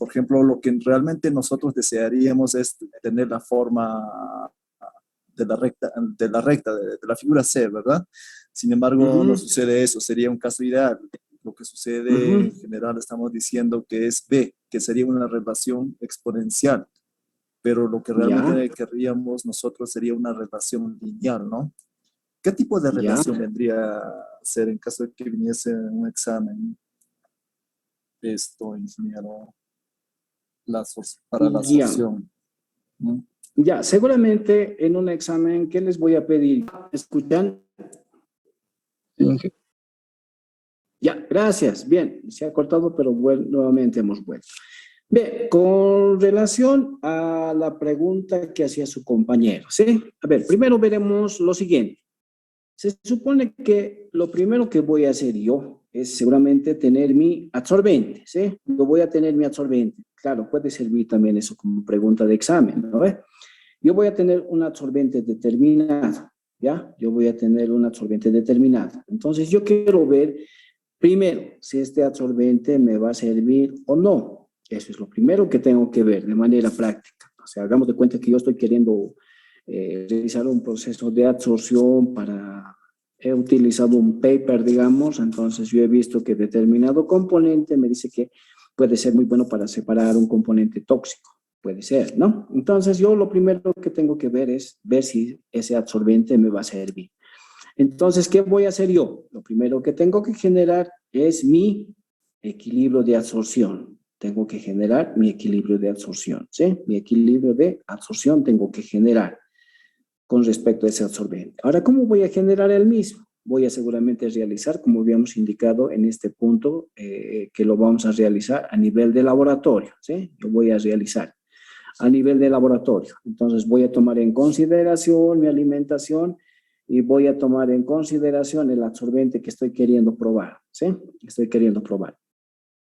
ejemplo, lo que realmente nosotros desearíamos es tener la forma de la figura C, ¿verdad? Sin embargo, no sucede eso, sería un caso ideal. Lo que sucede en general estamos diciendo que es B, que sería una relación exponencial, pero lo que realmente querríamos nosotros sería una relación lineal, ¿no? ¿Qué tipo de relación vendría a ser en caso de que viniese un examen? Ingeniero, para la absorción. Ya, seguramente en un examen, ¿qué les voy a pedir? ¿Escuchan? Sí. Ya, gracias. Bien, se ha cortado, pero nuevamente hemos vuelto. Bien, con relación a la pregunta que hacía su compañero, ¿sí? A ver, primero veremos lo siguiente. Se supone que lo primero que voy a hacer yo es seguramente tener mi absorbente, ¿sí? Yo voy a tener mi absorbente. Claro, puede servir también eso como pregunta de examen, ¿no? Yo voy a tener un absorbente determinado, ¿ya? Yo voy a tener un absorbente determinado. Entonces, yo quiero ver primero si este absorbente me va a servir o no. Eso es lo primero que tengo que ver de manera práctica. O sea, hagamos de cuenta que yo estoy queriendo realizar un proceso de absorción he utilizado un paper, digamos, entonces yo he visto que determinado componente me dice que puede ser muy bueno para separar un componente tóxico, puede ser, ¿no? Entonces yo lo primero que tengo que ver es ver si ese absorbente me va a servir. Entonces, ¿qué voy a hacer yo? Lo primero que tengo que generar es mi equilibrio de absorción. Tengo que generar mi equilibrio de absorción, ¿sí? Mi equilibrio de absorción tengo que generar con respecto a ese absorbente. Ahora, ¿cómo voy a generar el mismo? Voy a seguramente realizar, como habíamos indicado en este punto, que lo vamos a realizar a nivel de laboratorio, ¿sí? Yo voy a realizar a nivel de laboratorio. Entonces, voy a tomar en consideración mi alimentación y voy a tomar en consideración el absorbente que estoy queriendo probar, ¿sí? Estoy queriendo probar.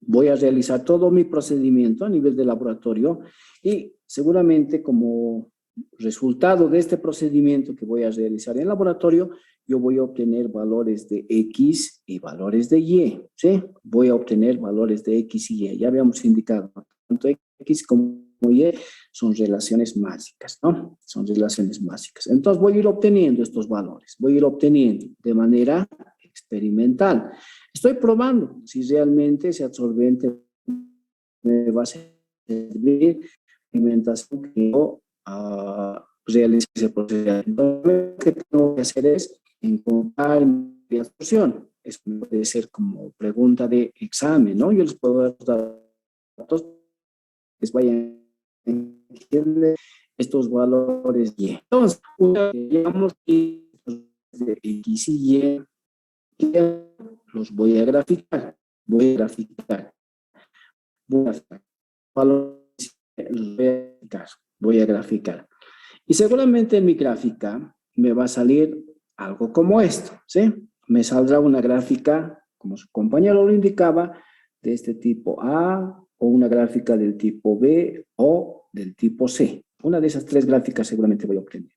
Voy a realizar todo mi procedimiento a nivel de laboratorio y seguramente como resultado de este procedimiento que voy a realizar en laboratorio, yo voy a obtener valores de X y valores de Y, ¿sí? Voy a obtener valores de X y Y. Ya habíamos indicado, tanto X como Y son relaciones básicas, ¿no? Son relaciones básicas. Entonces voy a ir obteniendo estos valores, voy a ir obteniendo de manera experimental. Estoy probando si realmente ese absorbente me va a servir alimentación que yo realice ese proceso. Entonces, lo que tengo que hacer es encontrar mi absorción. Eso puede ser como pregunta de examen, ¿no? Yo les puedo dar datos que les vayan a entender estos valores Y. Entonces, digamos que de X y Y los voy a graficar. Voy a graficar. Voy a graficar. Los voy a graficar. Y seguramente en mi gráfica me va a salir algo como esto, ¿sí? Me saldrá una gráfica, como su compañero lo indicaba, de este tipo A, o una gráfica del tipo B, o del tipo C. Una de esas tres gráficas seguramente voy a obtener.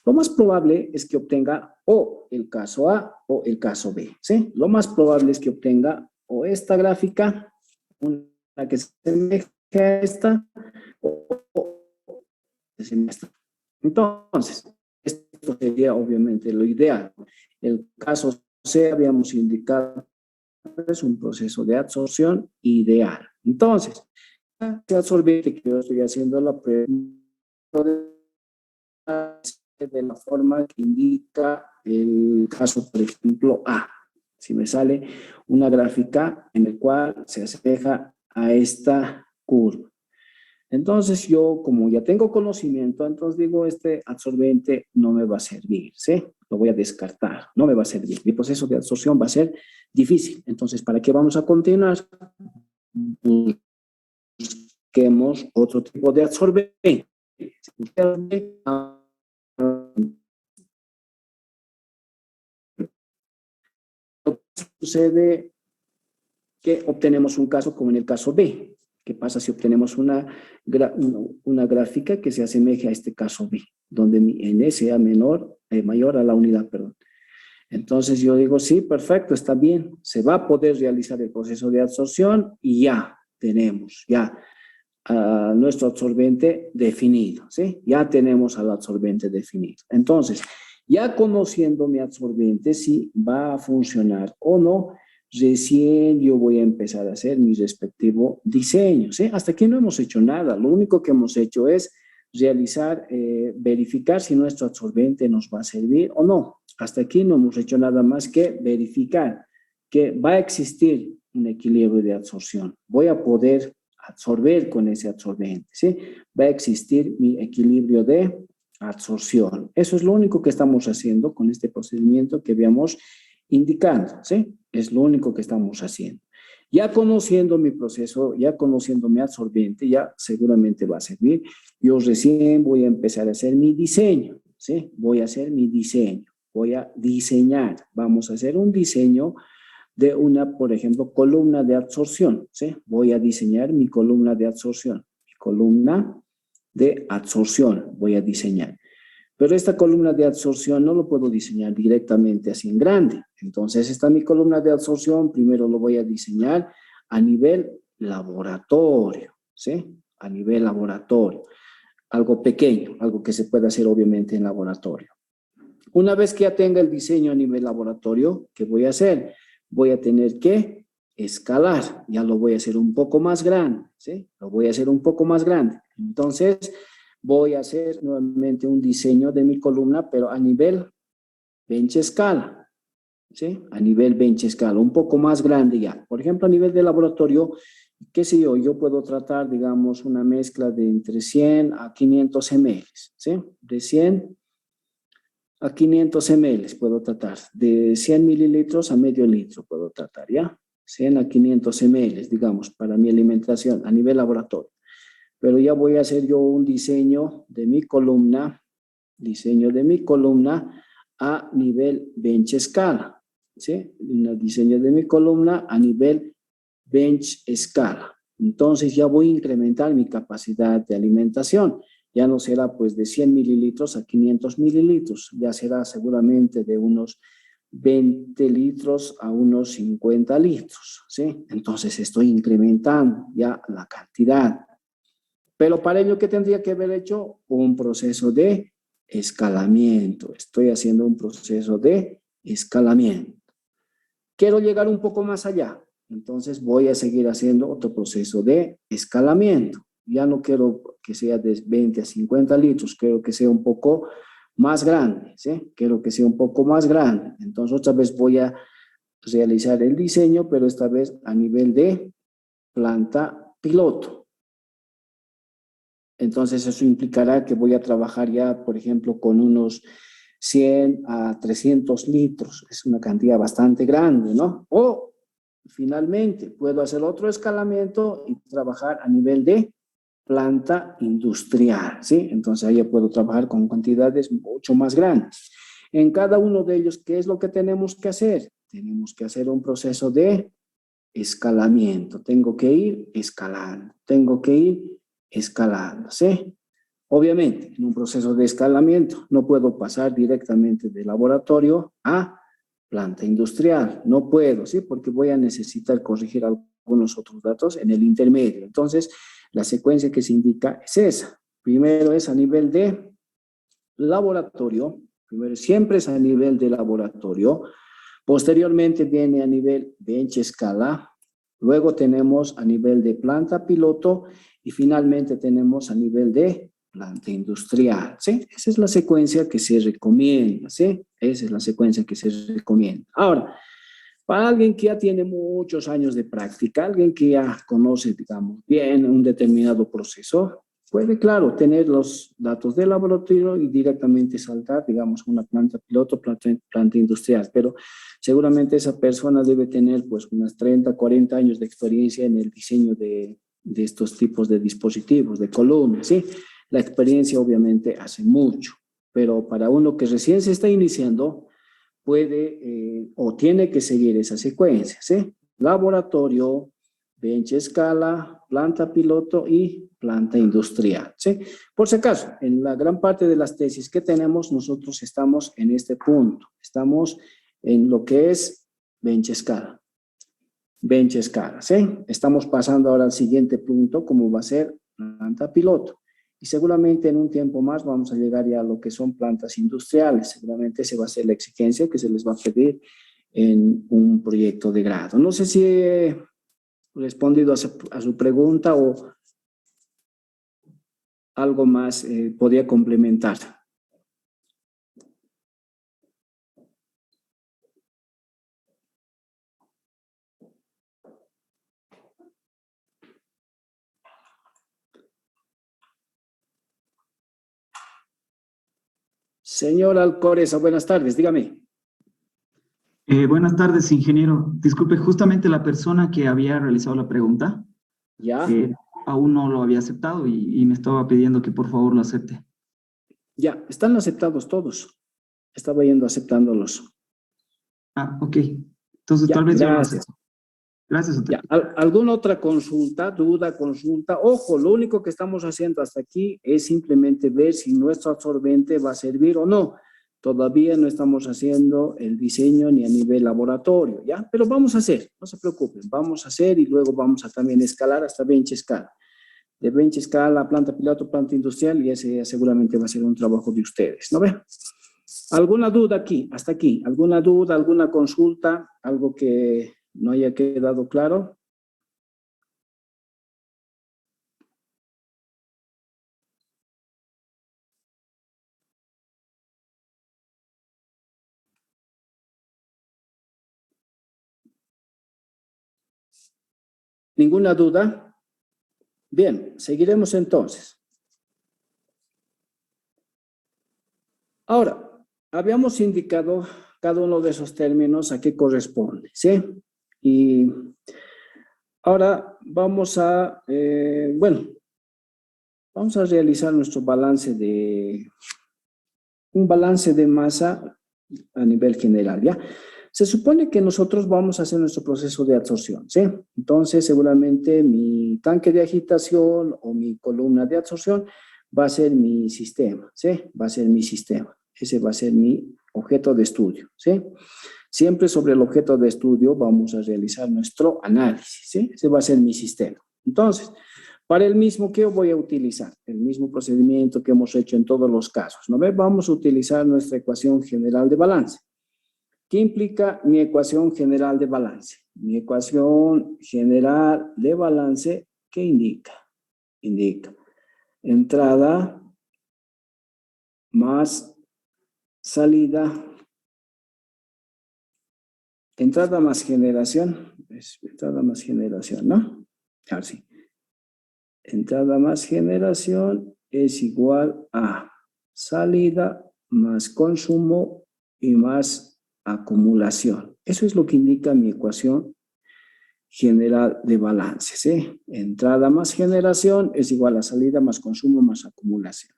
Lo más probable es que obtenga o el caso A o el caso B, ¿sí? Lo más probable es que obtenga o esta gráfica, una que se asemeje a esta, o esta. Entonces, esto sería obviamente lo ideal. El caso C habíamos indicado es un proceso de absorción ideal. Entonces, este absorbente que yo estoy haciendo la pregunta de la forma que indica el caso, por ejemplo, A. Si me sale una gráfica en la cual se asemeja a esta curva. Entonces yo, como ya tengo conocimiento, entonces digo, este absorbente no me va a servir, ¿sí? Lo voy a descartar, no me va a servir. Mi proceso de absorción va a ser difícil. Entonces, ¿para qué vamos a continuar? Busquemos otro tipo de absorbente. Sucede que obtenemos un caso como en el caso B. ¿Qué pasa si obtenemos una gráfica que se asemeje a este caso B, donde mi n sea mayor a la unidad, perdón? Entonces yo digo, sí, perfecto, está bien, se va a poder realizar el proceso de absorción y ya tenemos, nuestro absorbente definido, ¿sí? Ya tenemos al absorbente definido. Entonces, ya conociendo mi absorbente, si va a funcionar o no, recién yo voy a empezar a hacer mi respectivo diseño, ¿sí? Hasta aquí no hemos hecho nada, lo único que hemos hecho es realizar, verificar si nuestro absorbente nos va a servir o no. Hasta aquí no hemos hecho nada más que verificar que va a existir un equilibrio de absorción. Voy a poder absorber con ese absorbente, ¿sí? Va a existir mi equilibrio de absorción. Eso es lo único que estamos haciendo con este procedimiento que habíamos indicando, ¿sí? Es lo único que estamos haciendo. Ya conociendo mi proceso, ya conociendo mi absorbente, ya seguramente va a servir. Yo recién voy a empezar a hacer mi diseño, ¿sí? Voy a hacer mi diseño, voy a diseñar. Vamos a hacer un diseño de una, por ejemplo, columna de absorción, ¿sí? Voy a diseñar mi columna de absorción, mi columna de absorción voy a diseñar. Pero esta columna de absorción no lo puedo diseñar directamente así en grande. Entonces, esta mi columna de absorción, primero lo voy a diseñar a nivel laboratorio, ¿sí? A nivel laboratorio. Algo pequeño, algo que se puede hacer obviamente en laboratorio. Una vez que ya tenga el diseño a nivel laboratorio, ¿qué voy a hacer? Voy a tener que escalar, ya lo voy a hacer un poco más grande, ¿sí? Lo voy a hacer un poco más grande. Entonces, voy a hacer nuevamente un diseño de mi columna, pero a nivel bench escala, ¿sí? A nivel bench escala, un poco más grande ya. Por ejemplo, a nivel de laboratorio, qué sé yo puedo tratar, digamos, una mezcla de entre 100 a 500 ml, ¿sí? De 100 a 500 ml puedo tratar, de 100 mililitros a medio litro puedo tratar, ¿ya? 100 a 500 ml, digamos, para mi alimentación a nivel laboratorio. Pero ya voy a hacer yo un diseño de mi columna a nivel bench escala, ¿sí? Un diseño de mi columna a nivel bench escala. Entonces ya voy a incrementar mi capacidad de alimentación. Ya no será pues de 100 mililitros a 500 mililitros. Ya será seguramente de unos 20 litros a unos 50 litros, ¿sí? Entonces estoy incrementando ya la cantidad. Pero para ello, ¿qué tendría que haber hecho? Un proceso de escalamiento. Estoy haciendo un proceso de escalamiento. Quiero llegar un poco más allá. Entonces voy a seguir haciendo otro proceso de escalamiento. Ya no quiero que sea de 20 a 50 litros, quiero que sea un poco más grande, ¿sí? Quiero que sea un poco más grande. Entonces otra vez voy a realizar el diseño, pero esta vez a nivel de planta piloto. Entonces eso implicará que voy a trabajar ya, por ejemplo, con unos 100 a 300 litros. Es una cantidad bastante grande, ¿no? O finalmente puedo hacer otro escalamiento y trabajar a nivel de planta industrial, ¿sí? Entonces ahí ya puedo trabajar con cantidades mucho más grandes. En cada uno de ellos, ¿qué es lo que tenemos que hacer? Tenemos que hacer un proceso de escalamiento. Tengo que ir escalando, tengo que ir escalando, ¿sí? Obviamente, en un proceso de escalamiento no puedo pasar directamente de laboratorio a planta industrial. No puedo, ¿sí? Porque voy a necesitar corregir algunos otros datos en el intermedio. Entonces, la secuencia que se indica es esa. Primero es a nivel de laboratorio. Primero siempre es a nivel de laboratorio. Posteriormente viene a nivel bench escala. Luego tenemos a nivel de planta piloto y finalmente tenemos a nivel de planta industrial, ¿sí? Esa es la secuencia que se recomienda, ¿sí? Esa es la secuencia que se recomienda. Ahora, para alguien que ya tiene muchos años de práctica, alguien que ya conoce, digamos, bien un determinado proceso, puede, claro, tener los datos del laboratorio y directamente saltar, digamos, una planta piloto, planta industrial, pero seguramente esa persona debe tener pues unas 30, 40 años de experiencia en el diseño de estos tipos de dispositivos, de columnas, ¿sí? La experiencia obviamente hace mucho, pero para uno que recién se está iniciando, puede o tiene que seguir esa secuencia, ¿sí? Laboratorio, bench escala, planta piloto y planta industrial, ¿sí? Por si acaso, en la gran parte de las tesis que tenemos, nosotros estamos en este punto, estamos en lo que es bench escala. Bench escala, ¿sí? Estamos pasando ahora al siguiente punto, como va a ser planta piloto. Y seguramente en un tiempo más vamos a llegar ya a lo que son plantas industriales. Seguramente esa va a ser la exigencia que se les va a pedir en un proyecto de grado. No sé si he respondido a su pregunta o algo más podría complementar. Señor Alcoreza, buenas tardes, dígame. Buenas tardes, ingeniero. Disculpe, justamente la persona que había realizado la pregunta Ya, aún no lo había aceptado y me estaba pidiendo que por favor lo acepte. ya, están aceptados todos. Estaba yendo aceptándolos. Ah, ok. Entonces Ya, tal vez yo lo gracias. acepto. Gracias a usted. Ya, ¿alguna otra consulta, duda, consulta? Ojo, lo único que estamos haciendo hasta aquí es simplemente ver si nuestro absorbente va a servir o no. Todavía no estamos haciendo el diseño ni a nivel laboratorio, ¿ya? Pero vamos a hacer, no se preocupen, vamos a hacer y luego vamos a también escalar hasta bench escala. De bench escala, planta piloto, planta industrial y ese seguramente va a ser un trabajo de ustedes, ¿no ve? ¿Alguna duda aquí, hasta aquí? ¿Alguna duda, alguna consulta, algo que no haya quedado claro? ¿Ninguna duda? Bien, seguiremos entonces. Ahora, habíamos indicado cada uno de esos términos a qué corresponde, ¿sí? Y ahora vamos a, vamos a realizar nuestro un balance de masa a nivel general, ¿ya? Se supone que nosotros vamos a hacer nuestro proceso de absorción, ¿sí? Entonces, seguramente mi tanque de agitación o mi columna de absorción va a ser mi sistema, ¿sí? Va a ser mi sistema. Ese va a ser mi objeto de estudio, ¿sí? Siempre sobre el objeto de estudio vamos a realizar nuestro análisis, ¿sí? Ese va a ser mi sistema. Entonces, para el mismo, ¿qué voy a utilizar? El mismo procedimiento que hemos hecho en todos los casos, ¿no ve? Vamos a utilizar nuestra ecuación general de balance. ¿Qué implica mi ecuación general de balance? Mi ecuación general de balance, ¿qué indica? Indica entrada más salida, entrada más generación, entrada más generación, ¿no? Así. Entrada más generación es igual a salida más consumo y más acumulación. Eso es lo que indica mi ecuación general de balance, ¿sí? Entrada más generación es igual a salida más consumo más acumulación.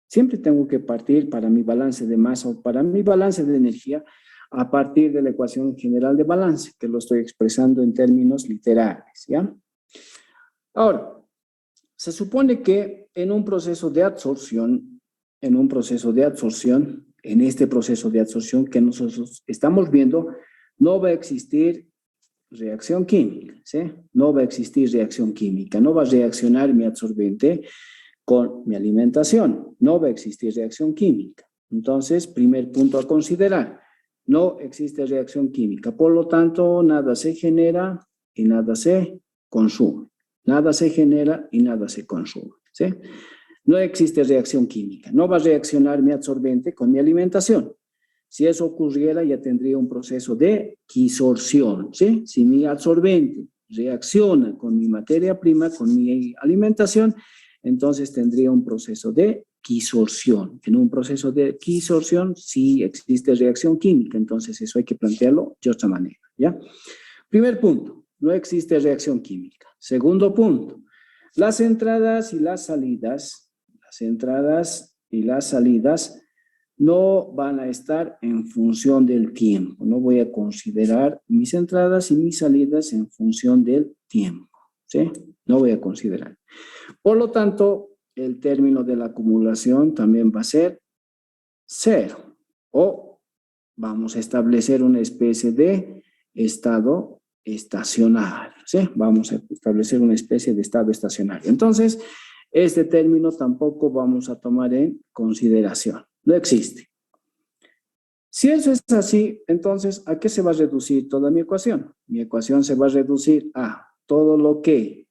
Siempre tengo que partir para mi balance de masa o para mi balance de energía a partir de la ecuación general de balance, que lo estoy expresando en términos literales, ¿ya? Ahora, se supone que en un proceso de absorción, en este proceso de absorción que nosotros estamos viendo, no va a existir reacción química, ¿sí? No va a existir reacción química, no va a reaccionar mi absorbente con mi alimentación, no va a existir reacción química. Entonces, primer punto a considerar, no existe reacción química, por lo tanto, nada se genera y nada se consume. Nada se genera y nada se consume, ¿sí? No existe reacción química, no va a reaccionar mi absorbente con mi alimentación. Si eso ocurriera, ya tendría un proceso de quisorción, ¿sí? Si mi absorbente reacciona con mi materia prima, con mi alimentación, entonces tendría un proceso de quisorción. En un proceso de quisorción sí existe reacción química, entonces eso hay que plantearlo de otra manera, ¿ya? Primer punto, no existe reacción química. Segundo punto, las entradas y las salidas no van a estar en función del tiempo. No voy a considerar mis entradas y mis salidas en función del tiempo, ¿sí? No voy a considerar. Por lo tanto, el término de la acumulación también va a ser cero. O vamos a establecer una especie de estado estacionario, ¿sí? Vamos a establecer una especie de estado estacionario. Entonces, este término tampoco vamos a tomar en consideración. No existe. Si eso es así, entonces, ¿a qué se va a reducir toda mi ecuación? Mi ecuación se va a reducir a todo lo que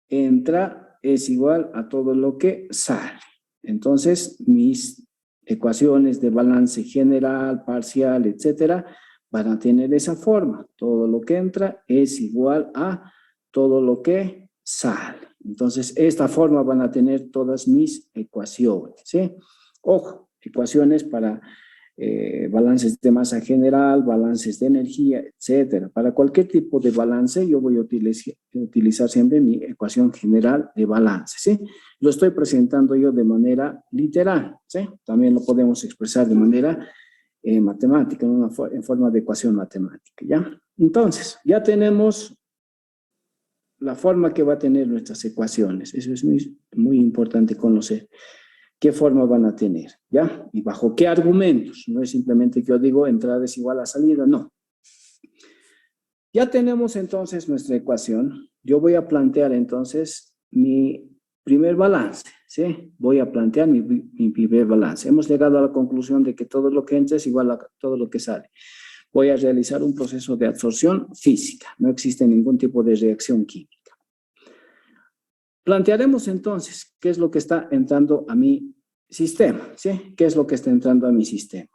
entra es igual a todo lo que sale. Entonces, mis ecuaciones de balance general, parcial, etcétera, van a tener esa forma. Todo lo que entra es igual a todo lo que sale. Entonces, esta forma van a tener todas mis ecuaciones, ¿sí? Ojo, ecuaciones para balances de masa general, balances de energía, etcétera. Para cualquier tipo de balance, yo voy a utilizar siempre mi ecuación general de balance, ¿sí? Lo estoy presentando yo de manera literal, ¿sí? También lo podemos expresar de manera matemática, en forma de ecuación matemática, ¿ya? Entonces, ya tenemos la forma que va a tener nuestras ecuaciones. Eso es muy importante conocer. ¿Qué forma van a tener? ¿Ya? ¿Y bajo qué argumentos? No es simplemente que yo digo entrada es igual a salida, no. Ya tenemos entonces nuestra ecuación. Yo voy a plantear entonces mi primer balance, ¿sí? Voy a plantear mi primer balance. Hemos llegado a la conclusión de que todo lo que entra es igual a todo lo que sale. Voy a realizar un proceso de absorción física. No existe ningún tipo de reacción química. Plantearemos entonces qué es lo que está entrando a mi sistema, ¿sí? ¿Qué es lo que está entrando a mi sistema?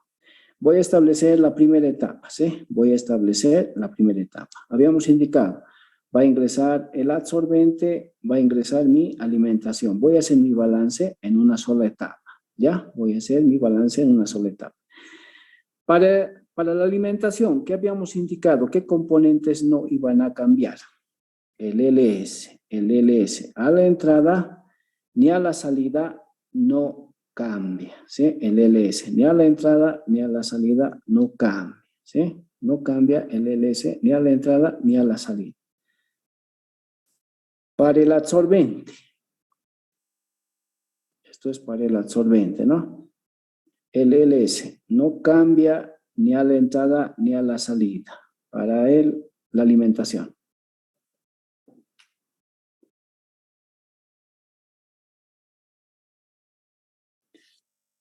Voy a establecer la primera etapa, ¿sí? Voy a establecer la primera etapa. Habíamos indicado, va a ingresar el absorbente, va a ingresar mi alimentación. Voy a hacer mi balance en una sola etapa, ¿ya? Voy a hacer mi balance en una sola etapa. Para la alimentación, ¿qué habíamos indicado? ¿Qué componentes no iban a cambiar? El LS a la entrada ni a la salida no cambia, ¿sí? El LS ni a la entrada ni a la salida no cambia, ¿sí? no cambia el LS ni a la entrada ni a la salida. Para el absorbente, esto es para el absorbente, ¿no? El LS no cambia ni a la entrada ni a la salida. Para la alimentación.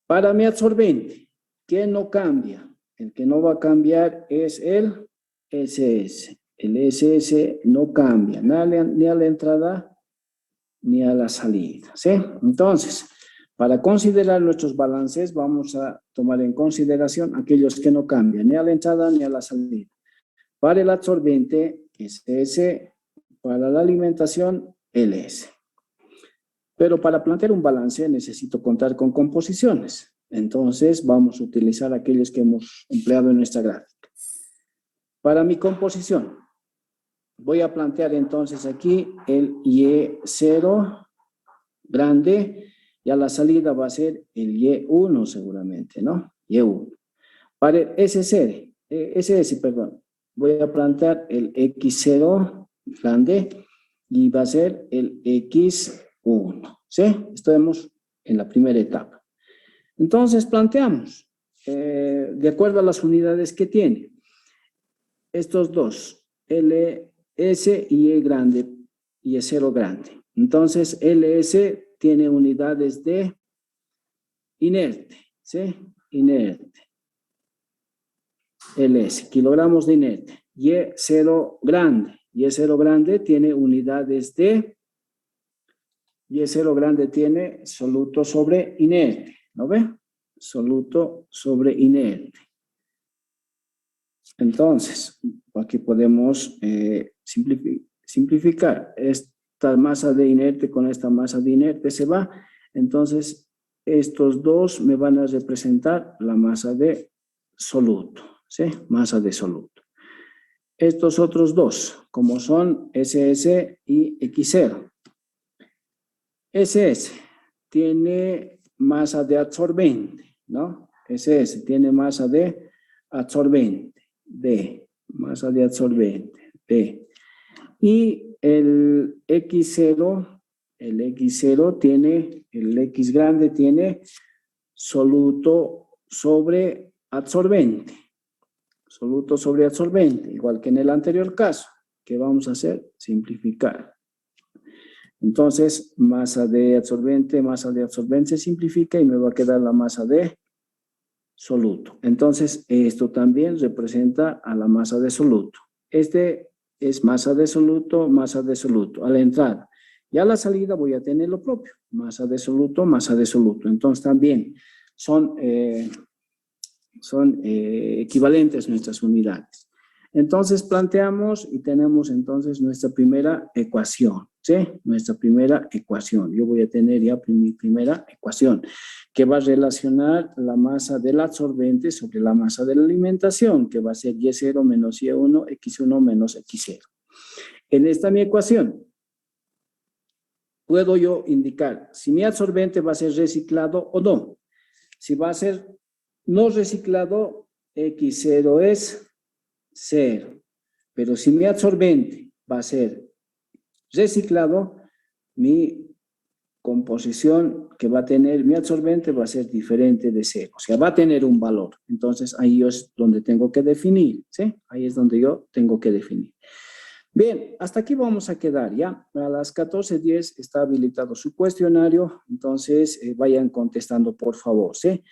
Para mi absorbente, ¿qué no cambia? El que no va a cambiar es el SS. El SS no cambia ni a la entrada ni a la salida, ¿sí? Entonces, para considerar nuestros balances, vamos a tomar en consideración aquellos que no cambian ni a la entrada ni a la salida. Para el absorbente, SS. Para la alimentación, LS. Pero para plantear un balance necesito contar con composiciones. Entonces, vamos a utilizar aquellos que hemos empleado en nuestra gráfica. Para mi composición, voy a plantear entonces aquí el Y0 grande, y a la salida va a ser el Y1 seguramente, ¿no? Y1. Para el SS, perdón, voy a plantear el X0 grande y va a ser el X1, ¿sí? Estamos en la primera etapa. Entonces planteamos, de acuerdo a las unidades que tiene, estos dos, LS y E grande, y E0 grande. Entonces, LS tiene unidades de inerte, ¿sí? Inerte. LS, kilogramos de inerte. Y0 grande. Y0 grande tiene unidades de... Y0 grande tiene soluto sobre inerte. ¿Lo ve? Soluto sobre inerte. Entonces, aquí podemos simplificar. Esta masa de inerte con esta masa de inerte se va. Entonces, estos dos me van a representar la masa de soluto. ¿Sí? Masa de soluto. Estos otros dos, como son SS y X0. SS tiene masa de absorbente, ¿no? SS tiene masa de absorbente, D, masa de absorbente, D. Y el X0 tiene, el X grande tiene soluto sobre absorbente. Soluto sobre absorbente, igual que en el anterior caso. ¿Qué vamos a hacer? Simplificar. Entonces, masa de absorbente se simplifica y me va a quedar la masa de soluto. Entonces, esto también representa a la masa de soluto. Este es masa de soluto, a la entrada. Y a la salida voy a tener lo propio, masa de soluto. Entonces, también son equivalentes nuestras unidades. Entonces planteamos y tenemos entonces nuestra primera ecuación, ¿sí? Nuestra primera ecuación. Yo voy a tener ya mi primera ecuación que va a relacionar la masa del absorbente sobre la masa de la alimentación, que va a ser Y0 menos Y1, X1 menos X0. En esta mi ecuación puedo yo indicar si mi absorbente va a ser reciclado o no. Si va a ser no reciclado, X0 es 0. Pero si mi absorbente va a ser reciclado, mi composición que va a tener mi absorbente va a ser diferente de 0. O sea, va a tener un valor. Entonces, ahí es donde tengo que definir, ¿sí? Ahí es donde yo tengo que definir. Bien, hasta aquí vamos a quedar, ¿ya? A las 14:10 está habilitado su cuestionario. Entonces, vayan contestando, por favor, ¿sí?